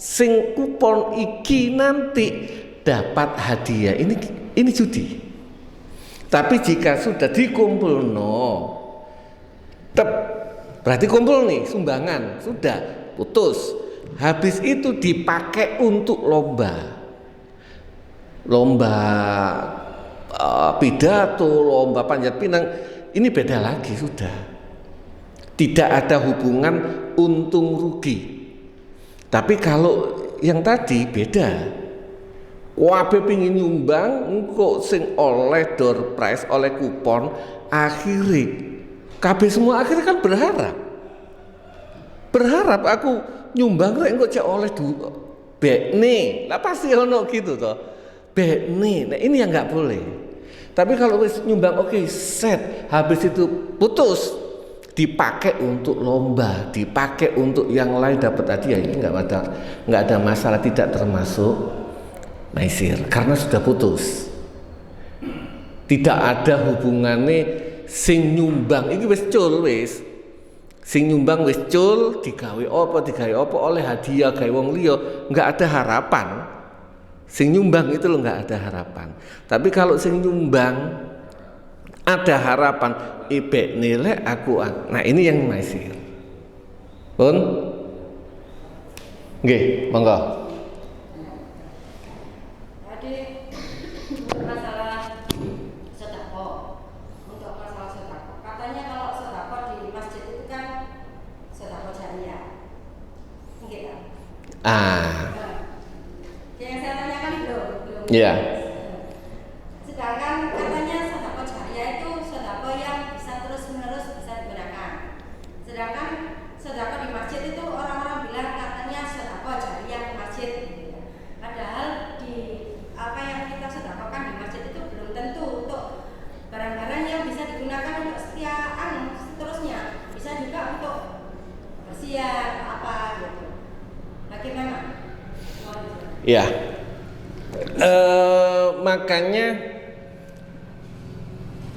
sing kupon iki nanti dapat hadiah, ini judi. Tapi jika sudah dikumpul berarti kumpul nih sumbangan, sudah putus. Habis itu dipakai untuk lomba. lomba pidato, lomba panjat pinang, ini beda lagi sudah. Tidak ada hubungan untung rugi. Tapi kalau yang tadi beda. Wabe pingin nyumbang, engko sing oleh door prize, oleh kupon, akhirnya kabeh semua akhirnya kan berharap aku nyumbang rek engko cek oleh bekne. Lah pasti ono gitu toh. Bekne. Nah ini yang nggak boleh. Tapi kalau wis nyumbang oke, set, habis itu putus, dipakai untuk lomba, dipakai untuk yang lain dapat hadiah, ini nggak ada masalah, tidak termasuk maisir karena sudah putus. Tidak ada hubungannya sing nyumbang iki wis cul wis. Sing nyumbang wis cul digawe apa oleh hadiah gawe wong liya, enggak ada harapan. Sing nyumbang itu loh enggak ada harapan. Tapi kalau sing nyumbang ada harapan, ibek nilai aku. Nah, ini yang maisir. Pun nggih, monggo. Yang saya tanyakan belum. Iya. Sedangkan katanya sedekah jariah itu sedekah yang bisa terus-menerus bisa digunakan. Sedangkan sedekah di masjid itu orang-orang bilang katanya sedekah jariah di masjid. Padahal di apa yang kita sedekahkan di masjid itu belum tentu untuk barang-barang yang bisa digunakan untuk seterusnya. Bisa juga untuk bersihan apa gitu. Bagaimana? Ya, makanya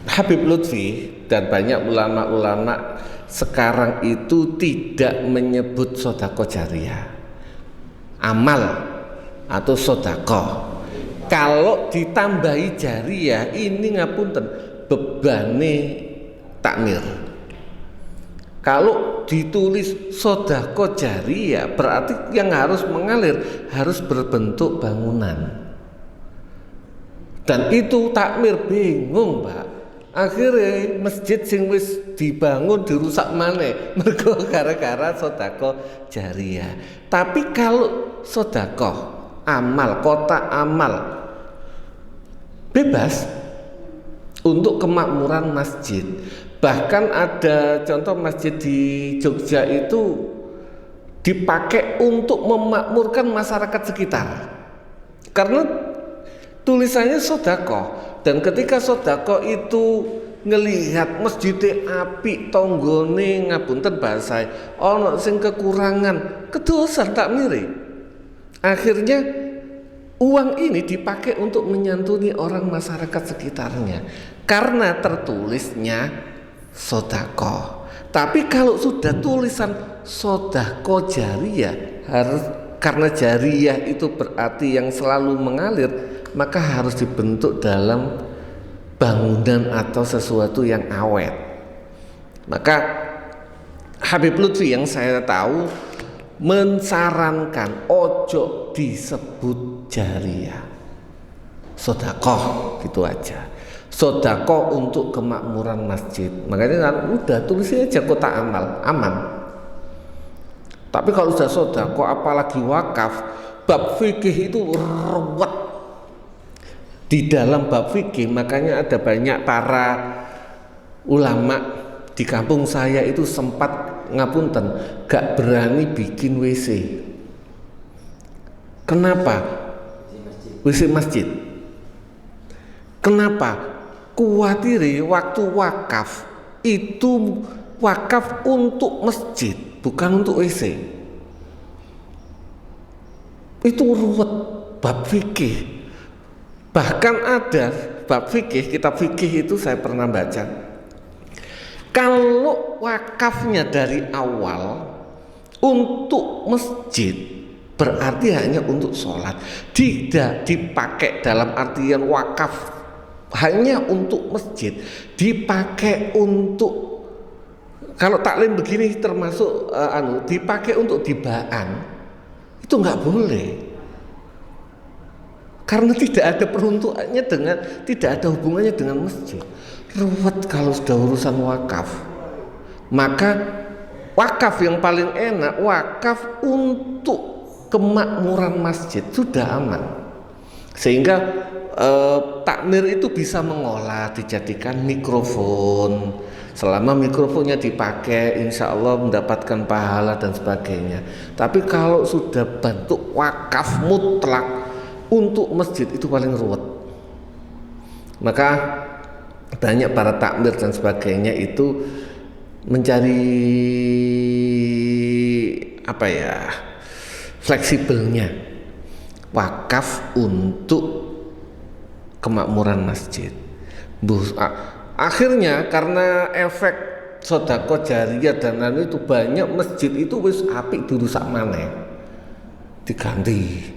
Habib Lutfi dan banyak ulama-ulama sekarang itu tidak menyebut sedekah jariah, amal atau sedekah. Kalau ditambahi jariah ini ngapunten bebane takmir. Kalau ditulis sedekah jariah berarti yang harus mengalir harus berbentuk bangunan. Dan itu takmir bingung, Pak. Akhirnya masjid sing wis dibangun dirusak maneh mergo gara-gara sedekah jariah. Tapi kalau sedekah amal, kotak amal bebas untuk kemakmuran masjid. Bahkan ada contoh masjid di Jogja itu dipakai untuk memakmurkan masyarakat sekitar. Karena tulisannya sedekah, dan ketika sedekah itu ngelihat masjidnya api tonggone ngapunten bahasa ono sing kekurangan, kedosan tak mirip. Akhirnya uang ini dipakai untuk menyantuni orang masyarakat sekitarnya karena tertulisnya sedekah. Tapi kalau sudah tulisan sedekah jariah, harus karena jariah itu berarti yang selalu mengalir, maka harus dibentuk dalam bangunan atau sesuatu yang awet. Maka Habib Lutfi yang saya tahu mensarankan ojo disebut jariah, sedekah gitu aja. Sedekah untuk kemakmuran masjid. Makanya udah tulisnya aja kotak amal, aman. Tapi kalau sudah sedekah apalagi wakaf, bab fikih itu ruwet. Di dalam bab fikih makanya ada banyak para ulama di kampung saya itu sempat ngapunten gak berani bikin WC. Kenapa? WC masjid. Kenapa? Kuatiri waktu wakaf itu wakaf untuk masjid, bukan untuk WC. Itu ruwet bab fikih. Bahkan ada bab fikih, kitab fikih itu saya pernah baca. Kalau wakafnya dari awal untuk masjid berarti hanya untuk sholat, tidak dipakai dalam artian wakaf hanya untuk masjid, dipakai untuk kalau taklim begini termasuk dipakai untuk dibaan, itu nggak boleh. karena tidak ada peruntukannya tidak ada hubungannya dengan masjid. Ruwet kalau sudah urusan wakaf. Maka wakaf yang paling enak, wakaf untuk kemakmuran masjid sudah aman. Sehingga takmir itu bisa mengolah, dijadikan mikrofon. Selama mikrofonnya dipakai, insya Allah mendapatkan pahala dan sebagainya. Tapi kalau sudah bentuk wakaf mutlak untuk masjid, itu paling ruwet. Maka banyak para takmir dan sebagainya itu mencari fleksibelnya wakaf untuk kemakmuran masjid. Akhirnya karena efek sedekah jariyah dan lain itu, banyak masjid itu wis apik dirusak maneh, diganti,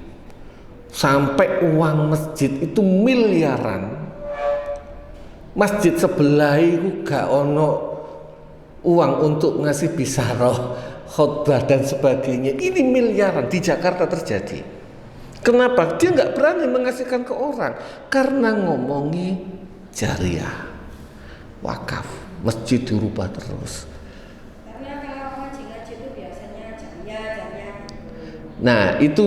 sampai uang masjid itu miliaran. Masjid sebelah itu gak ono uang untuk ngasih bisaroh, khutbah dan sebagainya. Ini miliaran di Jakarta terjadi. Kenapa? Dia nggak berani mengasihkan ke orang karena ngomongi jariyah, wakaf, masjid dirubah terus. Karena kalau ngaji itu biasanya jariyah. Nah itu,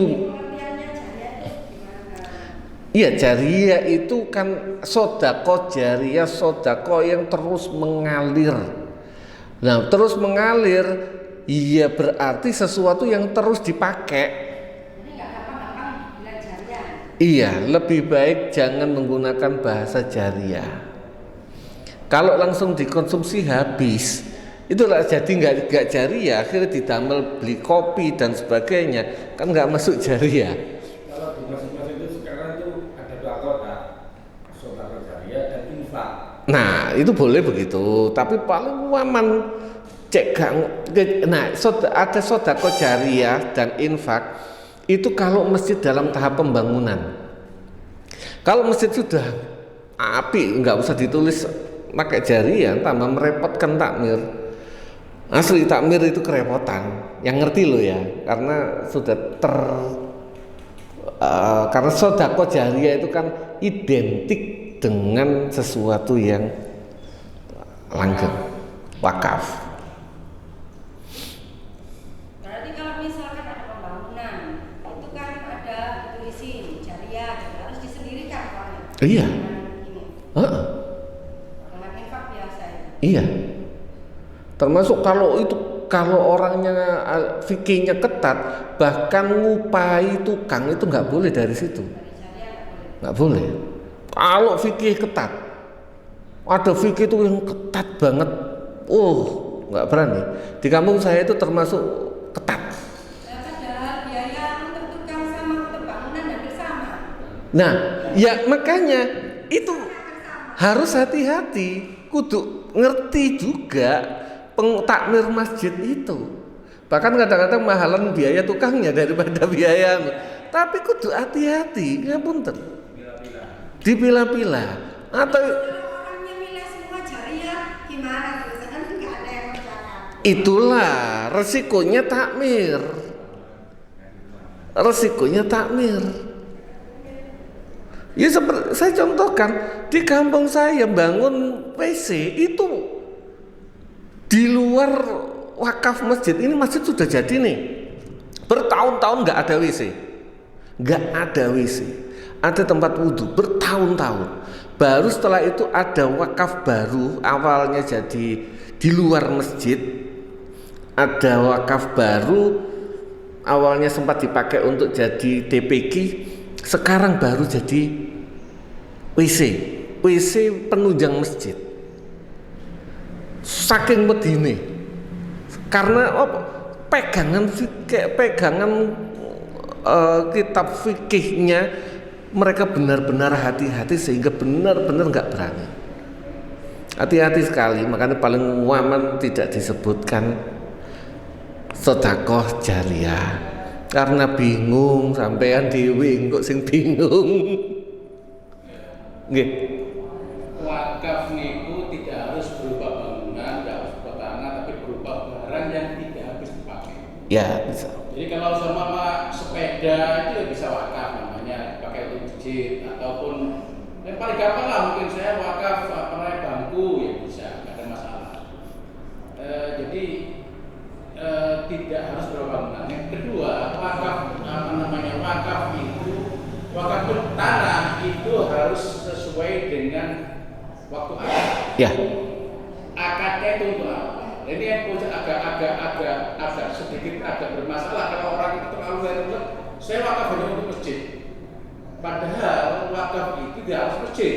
iya jariyah itu kan sodako jariyah, sodako yang terus mengalir. Nah terus mengalir, iya berarti sesuatu yang terus dipakai. Iya, lebih baik jangan menggunakan bahasa jariyah. Kalau langsung dikonsumsi habis, itulah jadi nggak jariyah. Akhirnya didamel beli kopi dan sebagainya, kan nggak masuk jariyah. Kalau di masjid-masjid itu sekarang itu ada dua kota, sedekah jariyah dan infak. Nah itu boleh begitu, tapi paling aman nah ada sedekah jariyah dan infak. Itu kalau masjid dalam tahap pembangunan. Kalau masjid sudah api, nggak usah ditulis pakai jariyah, tambah merepotkan takmir. Asli takmir itu kerepotan. Yang ngerti loh ya, karena sudah karena sedekah jariyah itu kan identik dengan sesuatu yang langgeng, wakaf. Iya. Iya. Termasuk kalau orangnya fikihnya ketat, bahkan ngupai tukang itu nggak boleh dari situ. Nggak boleh. Kalau fikih ketat, ada fikih itu yang ketat banget. Nggak berani. Di kampung saya itu termasuk ketat. Nah, ya makanya itu harus hati-hati, kudu ngerti juga takmir masjid itu. Bahkan kadang-kadang mahalan biaya tukangnya daripada biaya. Tapi kudu hati-hati, ngapunten. Dipilah-pilah. Atau orangnya milih semua jariyah gimana tuh? Kan enggak ada yang bercakap. Itulah resikonya takmir. Resikonya takmir. Ya seperti saya contohkan di kampung saya bangun WC itu di luar wakaf masjid. Ini masjid sudah jadi nih, bertahun-tahun nggak ada WC, ada tempat wudhu bertahun-tahun. Baru setelah itu ada wakaf baru, awalnya jadi di luar masjid, ada wakaf baru, awalnya sempat dipakai untuk jadi DPG. Sekarang baru jadi WC penunjang masjid. Saking medine. Karena pegangan kitab fikihnya mereka benar-benar hati-hati sehingga benar-benar nggak berani. Hati-hati sekali, makanya paling aman tidak disebutkan sedekah jariyah. Karena bingung, sampean dhewe kok sing bingung. Nggih. Wakaf niku tidak harus berupa bangunan, tidak harus berupa tanah, tapi berupa barang yang tidak habis dipakai. Ya, bisa. Jadi kalau sama sepeda itu bisa wakaf namanya, pakai untuk masjid. gampang lah, mungkin saya wakaf bangku ya bisa, nggak ada masalah. Jadi tidak harus berbangunan. Yang kedua, wakaf tanah itu harus sesuai dengan waktu akad. Ya. Akadnya itu untuk apa? Ini yang agak sedikit bermasalah kalau orang itu terlalu bilang saya wakaf hanya untuk masjid. Padahal wakaf itu tidak harus masjid,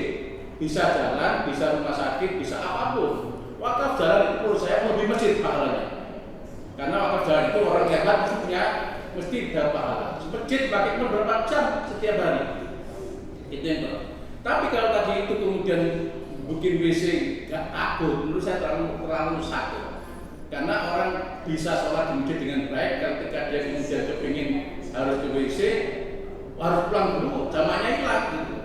bisa jalan, bisa rumah sakit, bisa apapun. Wakaf jalan itu menurut saya lebih masjid pahalanya. Karena wakaf jalan itu orang yang punya mesti dapat pahala. Masjid pakai beberapa jam setiap hari. Itu yang pertama. Tapi kalau tadi itu kemudian bikin WC nggak takut, menurut saya terlalu sakit. Karena orang bisa sholat di masjid dengan baik, ketika dia kemudian kepingin harus ke WC, harus pulang dulu, jamaknya hilang gitu.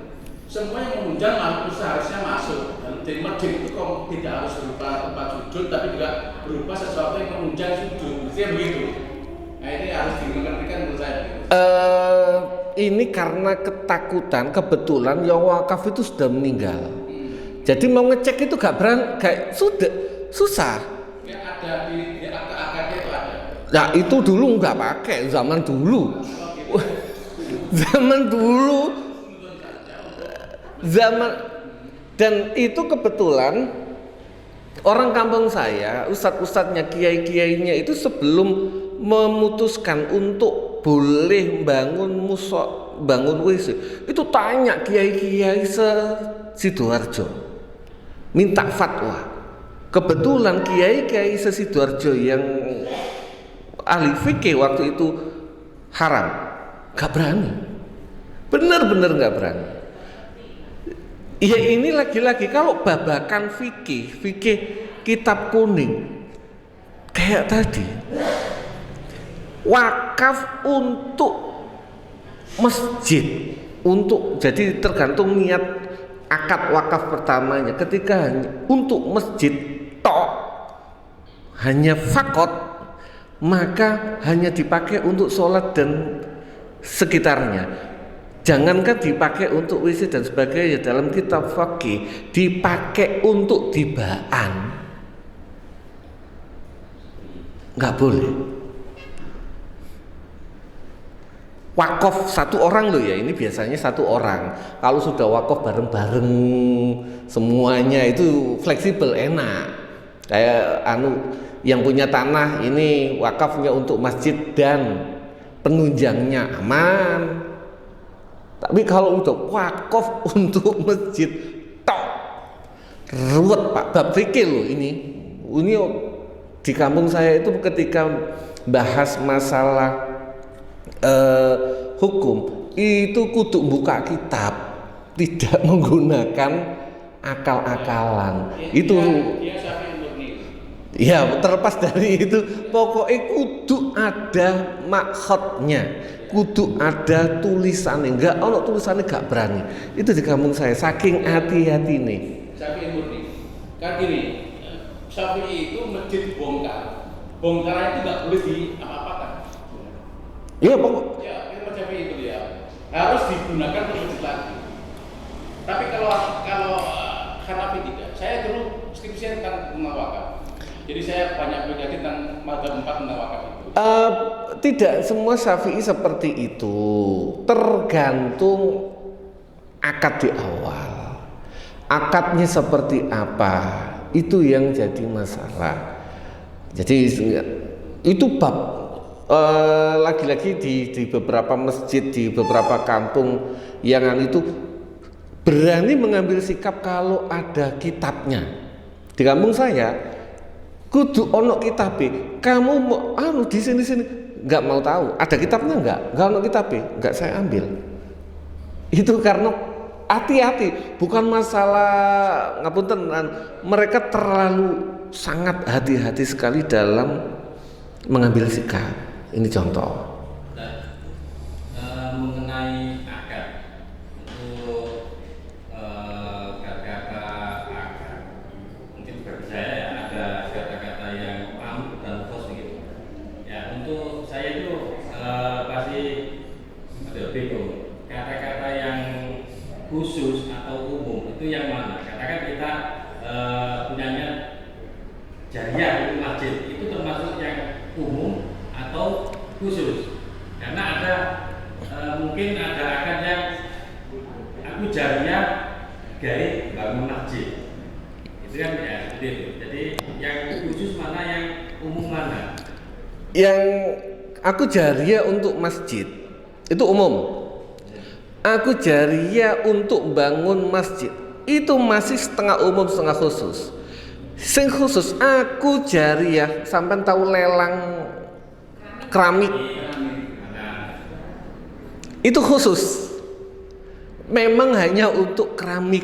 Semua yang menunjang makhluk seharusnya masuk. Jadi masjid itu kok tidak harus berupa tempat sujud, tapi juga berupa sesuatu yang menunjang sujud. Mestinya begitu. Nah ini harus dimengertikan menurut saya. Ini karena ketakutan, kebetulan yang wakaf itu sudah meninggal. Jadi mau ngecek itu gak berani, kayak susah. Ya ada di akad-akadnya itu ada. Nah itu dulu nggak pakai, zaman dulu. Dan itu kebetulan orang kampung saya, ustadz-ustadznya, kiai-kiainya itu sebelum memutuskan untuk boleh bangun WC, itu tanya kiai-kiai se-Sidoarjo, minta fatwa. Kebetulan kiai-kiai se-Sidoarjo yang ahli fikih waktu itu haram, gak berani, benar-benar gak berani. Ya ini lagi-lagi kalau babakan fikih kitab kuning kayak tadi, wakaf untuk masjid, jadi tergantung niat akad wakaf pertamanya. Ketika untuk masjid tok, hanya fakot, maka hanya dipakai untuk sholat dan sekitarnya. Jangankan dipakai untuk WC dan sebagainya, dalam kitab fikih dipakai untuk dibaan, nggak boleh. Wakaf satu orang loh ya, ini biasanya satu orang. Kalau sudah wakaf bareng-bareng semuanya itu fleksibel, enak. Kayak yang punya tanah ini wakafnya untuk masjid dan penunjangnya aman. Tapi kalau untuk wakaf untuk masjid tok, ruwet Pak, bab fikih loh ini. Ini di kampung saya itu ketika bahas masalah hukum itu kudu buka kitab, tidak menggunakan akal-akalan. Itu ya terlepas dari itu, pokoknya kudu ada maksudnya, kudu ada tulisannya. Enggak ono tulisannya gak berani. Itu di kampung saya saking hati-hati nih. Syafi'i murni. Kan gini, Syafi'i itu masjid bongkar. Bongkaran itu gak boleh diapa-apakan. Iya pokok. Ya, itu Syafi'i itu ya. Harus digunakan untuk masjid lagi. Tapi kalau Hanafi tidak. Saya dulu skripsi tentang rumah wakaf. Jadi saya banyak belajar tentang mazhab 4 tentang wakaf itu. Tidak semua Syafi'i seperti itu. Tergantung akad di awal. Akadnya seperti apa? Itu yang jadi masalah. Jadi itu bab lagi-lagi di beberapa masjid, di beberapa kampung yang itu berani mengambil sikap kalau ada kitabnya. Di kampung saya kudu ono kitabe. Kamu mau di sini nggak mau tahu ada kitabnya nggak ono kitabe, nggak saya ambil. Itu karena hati-hati, bukan masalah ngapunten, mereka terlalu sangat hati-hati sekali dalam mengambil sikap. Ini contoh. Mengenai akad untuk kata-kata akad, mungkin bagi saya ada kata-kata yang am dan khos gitu. Ya untuk saya itu pasti ada bingung. Kata-kata yang khusus atau umum yang mana? Katakan kita punyanya jariah untuk masjid, itu termasuk yang umum atau khusus? Karena ada mungkin ada akad yang aku jariah gawe bangun masjid, itu kan ya seperti itu. Jadi yang khusus mana, yang umum mana? Yang aku jariah untuk masjid itu umum. Aku jariah untuk bangun masjid itu masih setengah umum setengah khusus. Sing khusus aku jariah sampai tahu lelang keramik itu khusus. Memang hanya untuk keramik.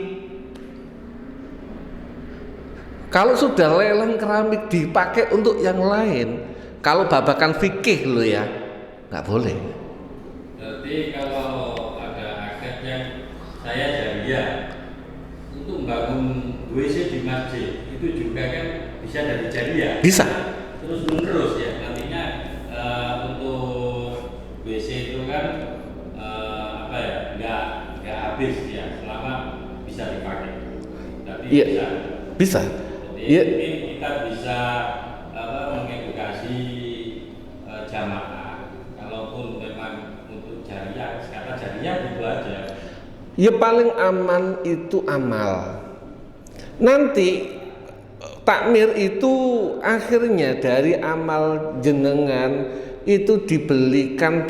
Kalau sudah lelang keramik dipakai untuk yang lain, kalau babakan fikih lo ya nggak boleh. Berarti kalau saya jariah untuk membangun WC di masjid, itu juga kan bisa dari jariah. Bisa. Terus menerus ya, nantinya untuk WC itu kan apa ya, nggak habis ya, selama bisa dipakai. Tapi ya, bisa. Bisa. Jadi Ya. mungkin kita bisa mengedukasi jamaah. Kalaupun memang untuk jariah, kata jariah itu aja. Ya paling aman itu amal. Nanti takmir itu akhirnya dari amal jenengan itu dibelikan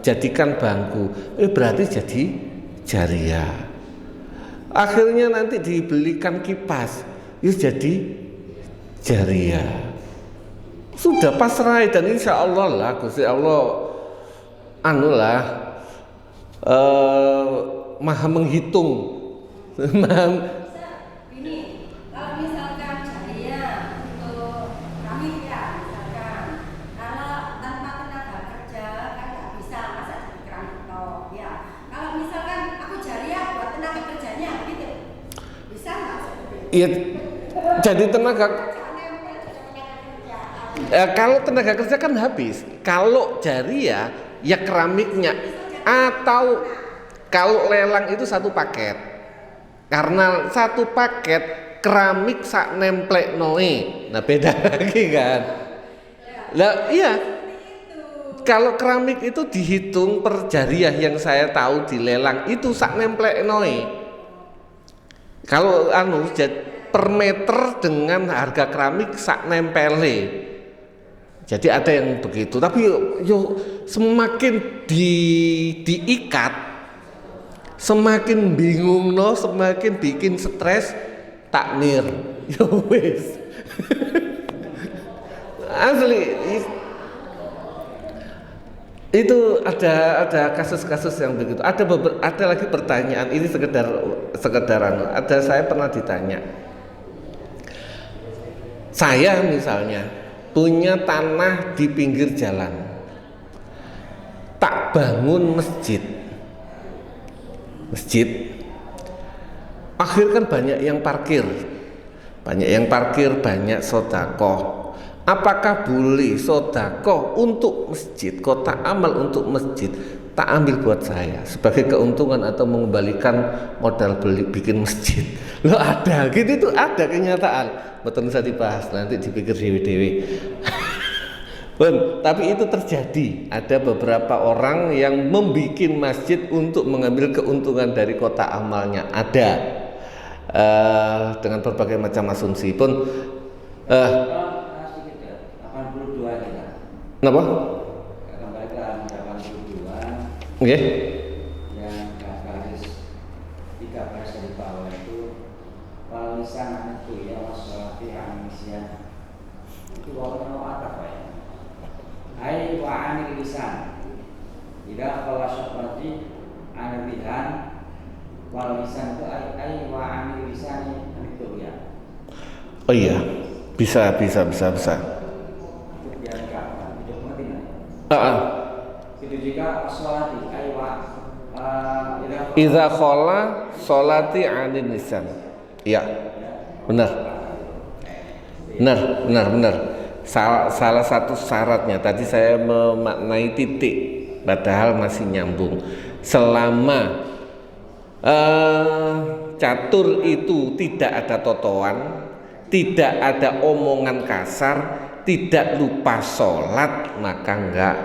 jadikan bangku. Berarti jadi jariah. Akhirnya nanti dibelikan kipas, jadi jariah. Sudah pasrah dan insya Allah lah, Gusti Allah maha menghitung. Ini kalau misalkan jariah untuk kami ya, misalkan kalau tanpa tenaga kerja kan nggak bisa, masa jadi keramik toh ya. Kalau misalkan aku jariah buat tenaga kerjanya gitu, bisa nggak? Iya, jadi tenaga. Kalau tenaga kerja kan habis. Kalau jariah ya keramiknya, atau kalau lelang itu satu paket. Karena satu paket keramik sak nemplek noe. Nah beda lagi kan. Lah iya. Kalau keramik itu dihitung per jariah yang saya tahu di lelang itu sak nemplek noe. Kalau per meter dengan harga keramik sak nempele. Jadi ada yang begitu, tapi yo semakin diikat, semakin bingung semakin bikin stres takmir. Yo wis. Asli itu ada kasus-kasus yang begitu. Ada lagi pertanyaan, ini sekedaran. Ada saya pernah ditanya. Saya misalnya punya tanah di pinggir jalan, tak bangun masjid. Akhirnya kan banyak yang parkir, banyak sodakoh. Apakah boleh sodakoh untuk masjid, kotak amal untuk masjid tak ambil buat saya sebagai keuntungan atau mengembalikan modal beli bikin masjid? Lo ada gitu, itu ada kenyataan. Betul, bisa dibahas nanti, dipikir dewi-dewi. Tapi itu terjadi. Ada beberapa orang yang membuat masjid untuk mengambil keuntungan dari kotak amalnya. Ada dengan berbagai macam asumsi pun. 82 kita. Kenapa? Kembali ke 82. Oke. Yang garis 13 dari bawah itu walisan itu ya wassalati anisian. Itu wawon apa ya? Hai wa anil lisan. Ida qala syafati anabihan wal lisan itu ai wa anil lisan itu ya. Oh iya, bisa. Itu jika sholati ai wa idza khala sholati anil lisan. Iya. Benar. Salah satu syaratnya tadi saya memaknai titik, padahal masih nyambung. Selama catur itu tidak ada totoan, tidak ada omongan kasar, tidak lupa sholat, maka enggak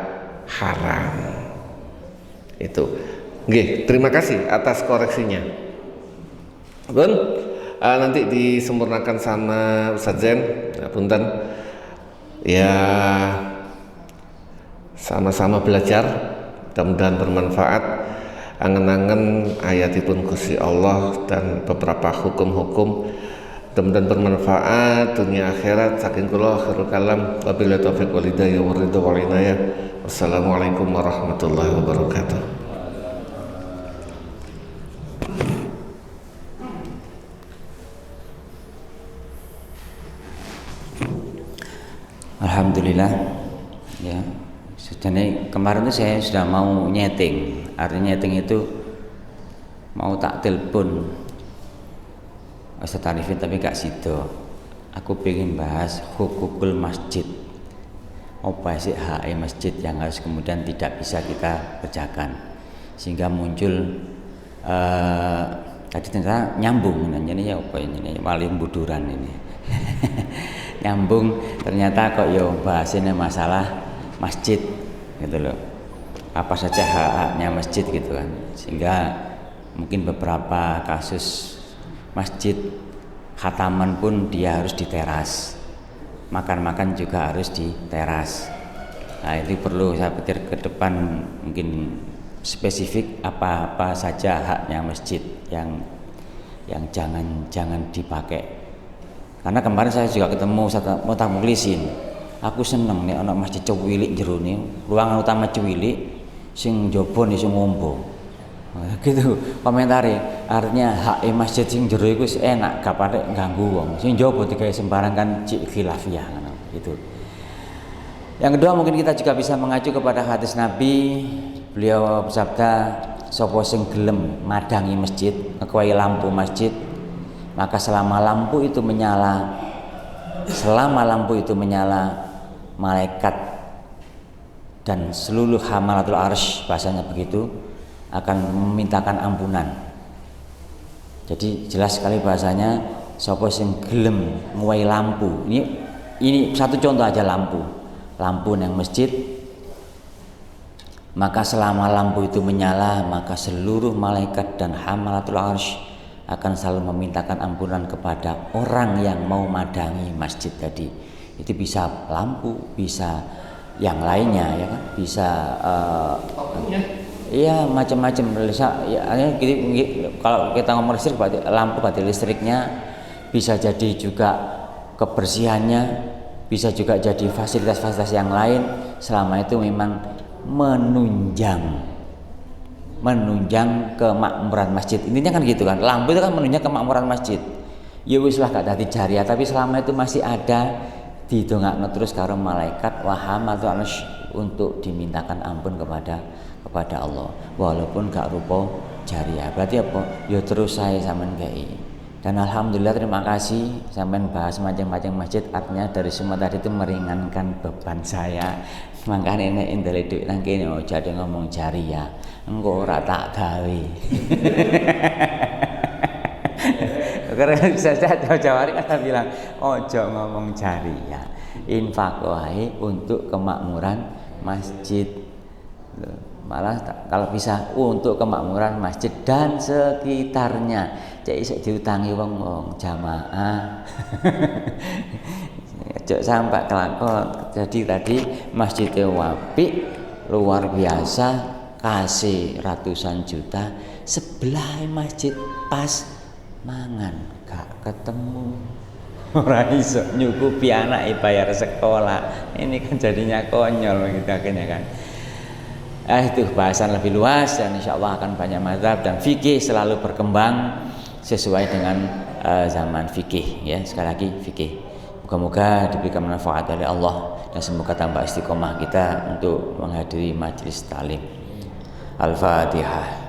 haram. Itu. Nggih, terima kasih atas koreksinya. Bun, nanti disempurnakan sama Ustaz Zain. Punten. Ya, sama-sama belajar, mudah-mudahan bermanfaat. Angen-angen ayatipun Gusti Allah dan beberapa hukum-hukum, mudah-mudahan bermanfaat dunia akhirat. Saking kula akhirul kalam, wabillahi taufiq wal hidayah wal ridha wal inayah. Wassalamualaikum warahmatullahi wabarakatuh. Alhamdulillah ya. Sebenarnya kemarin itu saya sudah mau nyeting. Artinya nyeting itu mau tak telepon Ustaz Arifin tapi gak sido. Aku pengen bahas hukukul masjid. Apa sih hak masjid yang harus kemudian tidak bisa kita kerjakan, sehingga muncul tadi ternyata nyambung ini ya apa ini paling buduran ini. Nyambung ternyata kok yo bahasnya masalah masjid gitu loh, apa saja hak-haknya masjid gitu kan, sehingga mungkin beberapa kasus masjid khataman pun dia harus di teras, makan-makan juga harus di teras. Nah itu perlu saya pikir ke depan mungkin spesifik apa saja haknya masjid yang jangan dipakai. Karena kemarin saya juga ketemu mau tak mulisin. Aku seneng nih anak masjid Cuwilik jero nih, ruangan utama Cuwilik sing njaba nih sing ngombo. Gitu komentare. Artinya hak masjid sing jero iku enak, gak patek ganggu wong. Sing njaba digawe sembarang kan cik khilafiyah ngono gitu. Yang kedua mungkin kita juga bisa mengacu kepada hadis Nabi. Beliau bersabda, sapa sing gelem madangi masjid, ngekoi lampu masjid, maka selama lampu itu menyala, malaikat dan seluruh hamalatul arsy, bahasanya begitu, akan memintakan ampunan. Jadi jelas sekali bahasanya, sapa sing gelem nguwai lampu. Ini satu contoh aja, lampu yang masjid, maka selama lampu itu menyala, maka seluruh malaikat dan hamalatul arsy akan selalu memintakan ampunan kepada orang yang mau madangi masjid tadi. Itu bisa lampu, bisa yang lainnya ya kan, bisa iya macam-macam. Ya, kalau kita ngomong listrik berarti lampu, berarti listriknya, bisa jadi juga kebersihannya, bisa juga jadi fasilitas-fasilitas yang lain, selama itu memang menunjang kemakmuran masjid. Intinya kan gitu kan, lampu itu kan menunjang kemakmuran masjid. Ya wis lah gak dadi jariah, tapi selama itu masih ada, didongakno terus karo malaikat wahamatul arsy untuk dimintakan ampun kepada Allah, walaupun gak rupa jariah. Berarti apa? Ya terus saya sampean gawe. Dan alhamdulillah, terima kasih sampean bahas macam-macam masjid, artinya dari semua tadi itu meringankan beban saya. Makanya nek ndele dhuwit nang kene aja ngomong jariah, engko ora tak gawe. Karena saya jawari kan bilang ojo ngomong jariah, infak wae untuk kemakmuran masjid. Malah kalau bisa untuk kemakmuran masjid dan sekitarnya. Cek isok diutangi wong jamaah. Cek sampai kelakon. Jadi tadi masjidnya wapi luar biasa, kasih ratusan juta, sebelah masjid pas mangan gak ketemu. Ora iso nyukupi anak bayar sekolah. Ini kan jadinya konyol gitu akhirnya kan. Itu bahasan lebih luas dan insya Allah akan banyak mazhab, dan fikih selalu berkembang sesuai dengan zaman fikih ya. Sekali lagi fikih. Moga-moga diberikan manfaat oleh Allah dan semoga tambah istiqomah kita untuk menghadiri majelis taklim. Al-Fatihah.